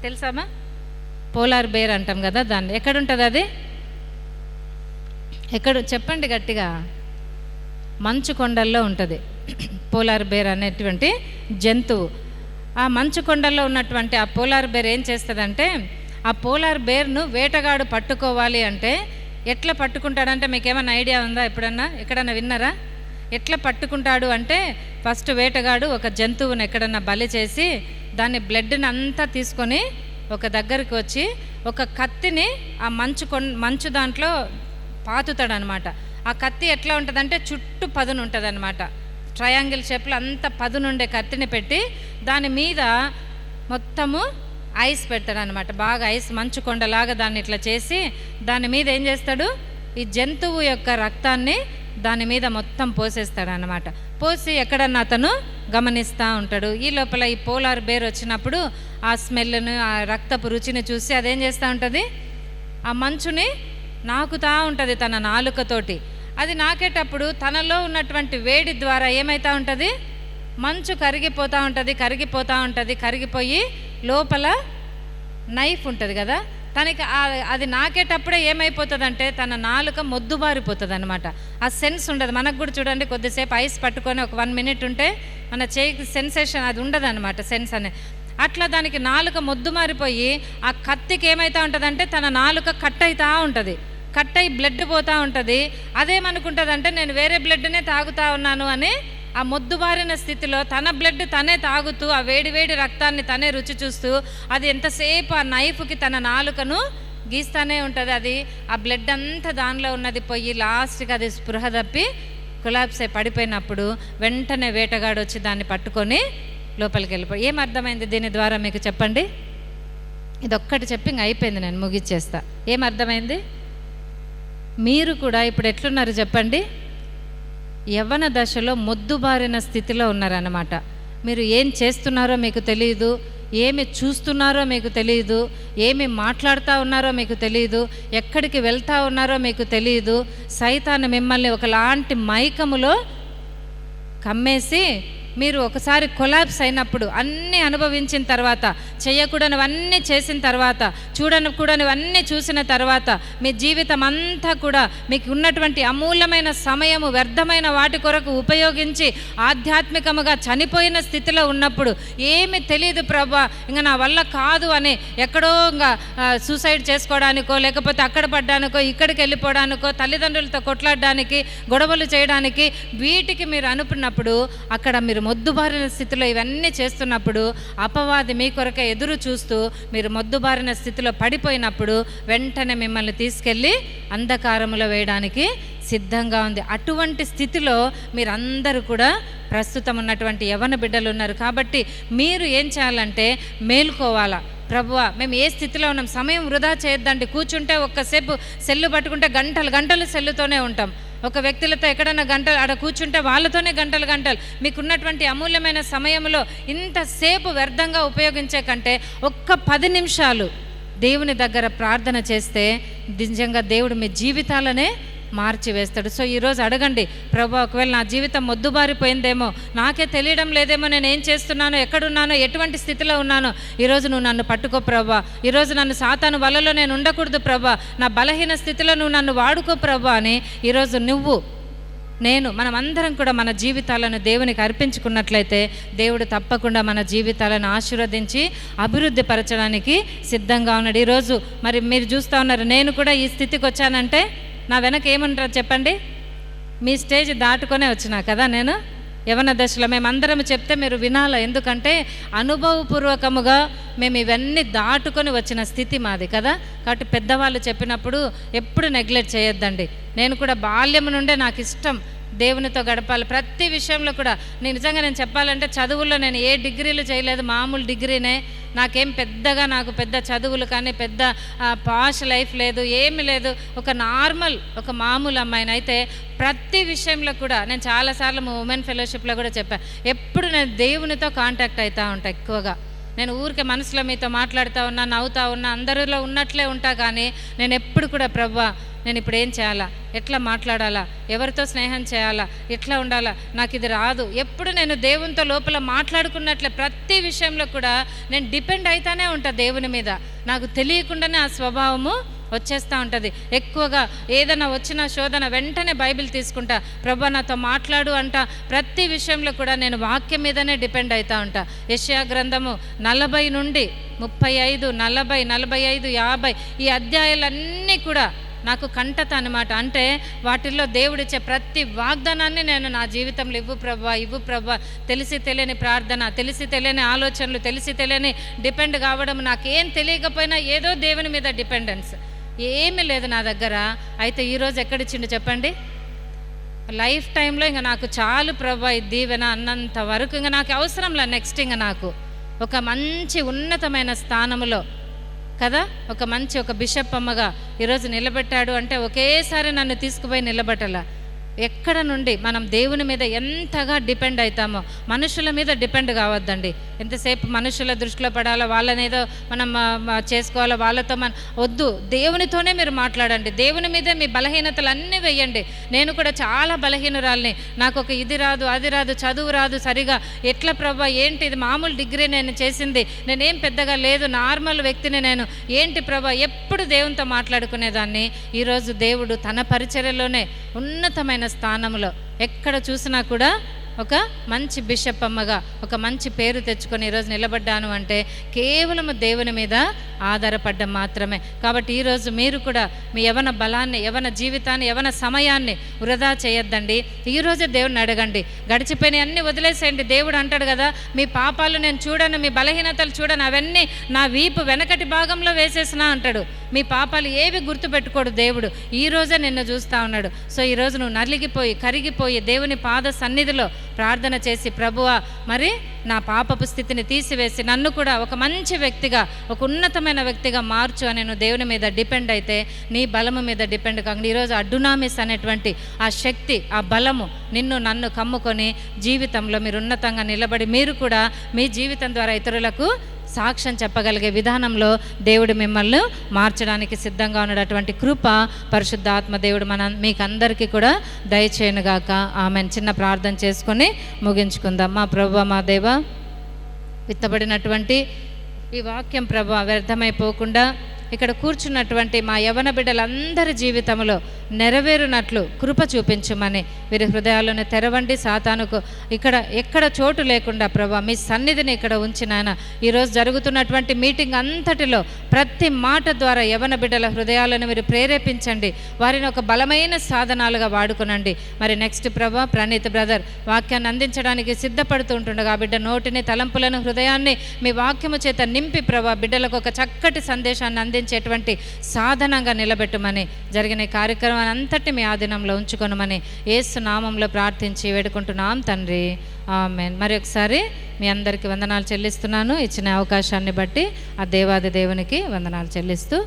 తెలుసామా? పోలార్ బేర్ అంటాం కదా, దాన్ని ఎక్కడుంటుంది అది? ఎక్కడ చెప్పండి గట్టిగా? మంచు కొండల్లో ఉంటుంది పోలార్ బేర్ అనేటువంటి జంతువు. ఆ మంచు కొండల్లో ఉన్నటువంటి ఆ పోలార్ బేర్ ఏం చేస్తుందంటే, ఆ పోలార్ బేర్ను వేటగాడు పట్టుకోవాలి అంటే ఎట్లా పట్టుకుంటాడంటే, మీకు ఏమైనా ఐడియా ఉందా? ఎక్కడన్నా విన్నారా? ఎట్లా పట్టుకుంటాడు అంటే, ఫస్ట్ వేటగాడు ఒక జంతువుని ఎక్కడన్నా బలి చేసి దాని బ్లడ్ని అంతా తీసుకొని ఒక దగ్గరికి వచ్చి ఒక కత్తిని ఆ మంచు దాంట్లో పాతుతాడనమాట. ఆ కత్తి ఎట్లా ఉంటుందంటే చుట్టూ పదును ఉంటుంది అనమాట, ట్రయాంగిల్ షేప్లో అంత పదునుండే కత్తిని పెట్టి దాని మీద మొత్తము ఐస్ పెడతాడు అనమాట, బాగా ఐస్, మంచు కొండలాగా దాన్ని ఇట్లా చేసి దాని మీద ఏం చేస్తాడు? ఈ జంతువు యొక్క రక్తాన్ని దాని మీద మొత్తం పోసేస్తాడు అన్నమాట. పోసి ఎక్కడన్నా అతను గమనిస్తూ ఉంటాడు. ఈ లోపల ఈ పోలార్ బేర్ వచ్చినప్పుడు ఆ స్మెల్ను, ఆ రక్తపు రుచిని చూసి అదేం చేస్తూ ఉంటుంది, ఆ మంచుని నాకుతూ ఉంటుంది తన నాలుకతోటి. అది నాకేటప్పుడు తనలో ఉన్నటువంటి వేడి ద్వారా ఏమవుతూ ఉంటుంది, మంచు కరిగిపోతూ ఉంటుంది. కరిగిపోయి లోపల నైఫ్ ఉంటుంది కదా, తనకి అది నాకేటప్పుడే ఏమైపోతుందంటే తన నాలుక మొద్దుబారిపోతుంది అనమాట. ఆ సెన్స్ ఉండదు. మనకు కూడా చూడండి, కొద్దిసేపు ఐస్ పట్టుకొని ఒక 1 మినిట్ ఉంటే మన చేయికి సెన్సేషన్ అది ఉండదు అనమాట, సెన్స్ అనే. అట్లా దానికి నాలుక మొద్దు మారిపోయి ఆ కత్తికి ఏమవుతూ ఉంటుందంటే తన నాలుక కట్ అవుతూ ఉంటుంది. కట్ అయి బ్లడ్ పోతూ ఉంటుంది. అదేమనుకుంటుంది అంటే నేను వేరే బ్లడ్నే తాగుతూ ఉన్నాను అని ఆ మొద్దుబారిన స్థితిలో తన బ్లడ్ తనే తాగుతూ ఆ వేడి రక్తాన్ని తనే రుచి చూస్తూ అది ఎంతసేపు ఆ నైఫ్కి తన నాలుకను గీస్తానే ఉంటుంది. అది ఆ బ్లడ్ అంతా దానిలో ఉన్నది పోయి లాస్ట్కి అది స్పృహ తప్పి కొలాప్స్ అయి పడిపోయినప్పుడు వెంటనే వేటగాడు వచ్చి దాన్ని పట్టుకొని లోపలికి వెళ్ళిపోయి. ఏమర్థమైంది దీని ద్వారా మీకు చెప్పండి? ఇదొక్కటి చెప్పి ఇంక అయిపోయింది, నేను ముగిచ్చేస్తా. ఏమర్థమైంది? మీరు కూడా ఇప్పుడు ఎట్లున్నారు చెప్పండి? యవ్వన దశలో మొద్దుబారిన స్థితిలో ఉన్నారన్నమాట. మీరు ఏం చేస్తున్నారో మీకు తెలియదు, ఏమి చూస్తున్నారో మీకు తెలియదు, ఏమి మాట్లాడుతూ ఉన్నారో మీకు తెలియదు, ఎక్కడికి వెళ్తూ ఉన్నారో మీకు తెలియదు. సైతాను మిమ్మల్ని ఒకలాంటి మైకములో కమ్మేసి మీరు ఒకసారి కొలాప్స్ అయినప్పుడు, అన్నీ అనుభవించిన తర్వాత, చేయకూడనివన్నీ చేసిన తర్వాత, చూడకూడనివన్నీ చూసిన తర్వాత, మీ జీవితం అంతా కూడా మీకు ఉన్నటువంటి అమూల్యమైన సమయము వ్యర్థమైన వాటి కొరకు ఉపయోగించి ఆధ్యాత్మికముగా చనిపోయిన స్థితిలో ఉన్నప్పుడు ఏమి తెలియదు ప్రభా, ఇంకా నా వల్ల కాదు అని ఎక్కడో ఇంకా సూసైడ్ చేసుకోవడానికో, లేకపోతే అక్కడ పడ్డానికో, ఇక్కడికి వెళ్ళిపోవడానికో, తల్లిదండ్రులతో కొట్లాడడానికి, గొడవలు చేయడానికి, వీటికి మీరు అనుకున్నప్పుడు అక్కడ మీరు మొద్దుబారిన స్థితిలో ఇవన్నీ చేస్తున్నప్పుడు అపవాది మీ కొరకే ఎదురు చూస్తూ మీరు మొద్దుబారిన స్థితిలో పడిపోయినప్పుడు వెంటనే మిమ్మల్ని తీసుకెళ్ళి అంధకారములో వేయడానికి సిద్ధంగా ఉంది. అటువంటి స్థితిలో మీరందరూ కూడా ప్రస్తుతం ఉన్నటువంటి యవ్వన బిడ్డలు ఉన్నారు. కాబట్టి మీరు ఏం చేయాలంటే మేలుకోవాలా. ప్రభువా, మేము ఏ స్థితిలో ఉన్నాం, సమయం వృధా చేయొద్దండి. కూర్చుంటే ఒక్కసేపు సెల్లు పట్టుకుంటే గంటలు సెల్లుతోనే ఉంటాం. ఒక వ్యక్తులతో ఎక్కడన్నా గంటలు ఆడ కూర్చుంటే వాళ్ళతోనే గంటలు మీకున్నటువంటి అమూల్యమైన సమయంలో ఇంతసేపు వ్యర్థంగా ఉపయోగించే కంటే ఒక్క 10 నిమిషాలు దేవుని దగ్గర ప్రార్థన చేస్తే నిజంగా దేవుడు మీ జీవితాలనే మార్చివేస్తాడు. సో ఈరోజు అడగండి, ప్రభా ఒకవేళ నా జీవితం మొద్దుబారిపోయిందేమో, నాకే తెలియడం లేదేమో, నేను ఏం చేస్తున్నానో, ఎక్కడున్నానో, ఎటువంటి స్థితిలో ఉన్నానో, ఈరోజు నువ్వు నన్ను పట్టుకో ప్రభా. ఈరోజు నన్ను సాతాను వలలో నేను ఉండకూడదు ప్రభా. నా బలహీన స్థితిలో నువ్వు నన్ను వాడుకో ప్రభా అని ఈరోజు మనమందరం కూడా మన జీవితాలను దేవునికి అర్పించుకున్నట్లయితే దేవుడు తప్పకుండా మన జీవితాలను ఆశీర్వదించి అభివృద్ధి పరచడానికి సిద్ధంగా ఉన్నాడు. ఈరోజు మరి మీరు చూస్తూ ఉన్నారు, నేను కూడా ఈ స్థితికి వచ్చానంటే నా వెనక ఏమంటారు చెప్పండి? మీ స్టేజ్ దాటుకొనే వచ్చినా కదా నేను యవ్వన దశలో. మేమందరం చెప్తే మీరు వినాలి, ఎందుకంటే అనుభవపూర్వకముగా మేము ఇవన్నీ దాటుకొని వచ్చిన స్థితి మాది కదా. కాబట్టి పెద్దవాళ్ళు చెప్పినప్పుడు ఎప్పుడు నెగ్లెక్ట్ చేయొద్దండి. నేను కూడా బాల్యం నుండే నాకు ఇష్టం దేవునితో గడపాలి. ప్రతి విషయంలో కూడా నేను చెప్పాలంటే చదువుల్లో నేను ఏ డిగ్రీలు చేయలేదు, మామూలు డిగ్రీనే. నాకు పెద్ద చదువులు కానీ పెద్ద పాష్ లైఫ్ లేదు, ఏమి లేదు. ఒక మామూలు అమ్మాయిని. అయితే ప్రతి విషయంలో కూడా నేను చాలాసార్లు ఉమెన్ ఫెలోషిప్లో కూడా చెప్పాను, ఎప్పుడు నేను దేవునితో కాంటాక్ట్ అవుతూ ఉంటాను ఎక్కువగా. నేను ఊరికే మనసులో మీతో మాట్లాడుతూ ఉన్నా, నవ్వుతూ ఉన్నా, అందరిలో ఉన్నట్లే ఉంటా. కానీ నేను ఎప్పుడు కూడా ప్రభువా నేను ఇప్పుడు ఏం చేయాలా, ఎట్లా మాట్లాడాలా, ఎవరితో స్నేహం చేయాలా, ఎట్లా ఉండాలా, నాకు ఇది రాదు. ఎప్పుడు నేను దేవునితో లోపల మాట్లాడుకున్నట్లే ప్రతి విషయంలో కూడా నేను డిపెండ్ అవుతానే ఉంటా దేవుని మీద. నాకు తెలియకుండానే ఆ స్వభావము వచ్చేస్తూ ఉంటుంది. ఎక్కువగా ఏదైనా వచ్చిన శోధన వెంటనే బైబిల్ తీసుకుంటా, ప్రభువా నాతో మాట్లాడు అంట. ప్రతి విషయంలో కూడా నేను వాక్యం మీదనే డిపెండ్ అవుతూ ఉంటా. యెషయా గ్రంథము 40 నుండి 35, 40, 45, 50 ఈ అధ్యాయాలన్నీ కూడా నాకు కంటత అనమాట. అంటే వాటిల్లో దేవుడిచ్చే ప్రతి వాగ్దానాన్ని నేను నా జీవితంలో ఇవ్వు ప్రభా, తెలిసి తెలియని ప్రార్థన, తెలిసి తెలియని ఆలోచనలు, తెలిసి తెలియని డిపెండ్ కావడం, నాకేం తెలియకపోయినా ఏదో దేవుని మీద డిపెండెన్స్ ఏమీ లేదు నా దగ్గర. అయితే ఈరోజు ఎక్కడిచ్చిండు చెప్పండి? లైఫ్ టైంలో ఇంకా నాకు చాలు ప్రభా ఈ దీవెన అన్నంత వరకు ఇంకా నాకు అవసరంలా. నెక్స్ట్ ఇంకా నాకు ఒక మంచి ఉన్నతమైన స్థానంలో కదా, ఒక బిషప్ అమ్మగా ఈరోజు నిలబెట్టాడు అంటే ఒకేసారి నన్ను తీసుకుపోయి నిలబెట్టాల. ఎక్కడ నుండి మనం దేవుని మీద ఎంతగా డిపెండ్ అవుతామో, మనుషుల మీద డిపెండ్ కావద్దండి. ఎంతసేపు మనుషుల దృష్టిలో పడాలా, వాళ్ళనేదో మనం చేసుకోవాలా, వాళ్ళతో వద్దు. దేవునితోనే మీరు మాట్లాడండి. దేవుని మీదే మీ బలహీనతలు అన్నీ వేయండి. నేను కూడా చాలా బలహీనురాల్ని, నాకు ఒక ఇది రాదు, అది రాదు, చదువు రాదు సరిగా, ఎట్లా ప్రభా ఏంటి ఇది, మామూలు డిగ్రీ నేను చేసింది, నేనేం పెద్దగా లేదు, నార్మల్ వ్యక్తిని నేను, ఏంటి ప్రభా, ఎప్పుడు దేవునితో మాట్లాడుకునేదాన్ని. ఈరోజు దేవుడు తన పరిచర్యలోనే ఉన్నతమైన స్థానంలో ఎక్కడ చూసినా కూడా ఒక మంచి బిషప్ అమ్మగా ఒక మంచి పేరు తెచ్చుకొని ఈరోజు నిలబడ్డాను అంటే కేవలం దేవుని మీద ఆధారపడ్డం మాత్రమే. కాబట్టి ఈరోజు మీరు కూడా మీ యవన బలాన్ని, యవన జీవితాన్ని, యవన సమయాన్ని వృధా చేయొద్దండి. ఈరోజే దేవుడిని అడగండి. గడిచిపోయిన అన్నీ వదిలేసేయండి. దేవుడు అంటాడు కదా, మీ పాపాలు నేను చూడను, మీ బలహీనతలు చూడను, అవన్నీ నా వీపు వెనకటి భాగంలో వేసేసినా అంటాడు. మీ పాపాలు ఏవి గుర్తుపెట్టుకోడు దేవుడు. ఈరోజే నిన్ను చూస్తూ ఉన్నాడు. సో ఈరోజు నువ్వు నలిగిపోయి కరిగిపోయి దేవుని పాద సన్నిధిలో ప్రార్థన చేసి, ప్రభువా మరి నా పాపపు స్థితిని తీసివేసి నన్ను కూడా ఒక మంచి వ్యక్తిగా, ఒక ఉన్నతమైన వ్యక్తిగా మార్చు అని నువ్వు దేవుని మీద డిపెండ్ అయితే, నీ బలము మీద డిపెండ్ కాకుండా ఈరోజు అడ్డునామిస్ అనేటువంటి ఆ శక్తి, ఆ బలము నన్ను కమ్ముకొని జీవితంలో మీరు ఉన్నతంగా నిలబడి మీరు కూడా మీ జీవితం ద్వారా ఇతరులకు సాక్ష్యం చెప్పగలిగే విధానంలో దేవుడు మిమ్మల్ని మార్చడానికి సిద్ధంగా ఉన్నటువంటి కృప పరిశుద్ధాత్మ దేవుడు మీకు అందరికీ కూడా దయచేయనుగాక. ఆమెన్. చిన్న ప్రార్థన చేసుకొని ముగించుకుందాం. మా ప్రభువా, మా దేవా, విత్తబడినటువంటి ఈ వాక్యం ప్రభువా వ్యర్థమైపోకుండా ఇక్కడ కూర్చున్నటువంటి మా యవన బిడ్డలందరి జీవితంలో నెరవేరునట్లు కృప చూపించమని వీరి హృదయాలను తెరవండి. సాతానుకు ఎక్కడ చోటు లేకుండా ప్రభా మీ సన్నిధిని ఇక్కడ ఉంచినాయన. ఈరోజు జరుగుతున్నటువంటి మీటింగ్ అంతటిలో ప్రతి మాట ద్వారా యవన బిడ్డల హృదయాలను మీరు ప్రేరేపించండి. వారిని ఒక బలమైన సాధనాలుగా వాడుకునండి. మరి నెక్స్ట్ ప్రభా ప్రణీత్ బ్రదర్ వాక్యాన్ని అందించడానికి సిద్ధపడుతూ ఉంటుండగా బిడ్డ నోటిని, తలంపులను, హృదయాన్ని మీ వాక్యము చేత నింపి ప్రభా బిడ్డలకు ఒక చక్కటి సందేశాన్ని అందించేటువంటి సాధనంగా నిలబెట్టమని, జరిగిన కార్యక్రమం అంతటి మీ ఆధీనంలో ఉంచుకొనమని యేసు నామంలో ప్రార్థించి వేడుకుంటున్నాం తండ్రి. ఆమేన్. మరి ఒకసారి మీ అందరికీ వందనాలు చెల్లిస్తున్నాను. ఇచ్చిన అవకాశాన్ని బట్టి ఆ దేవాది దేవునికి వందనాలు చెల్లిస్తూ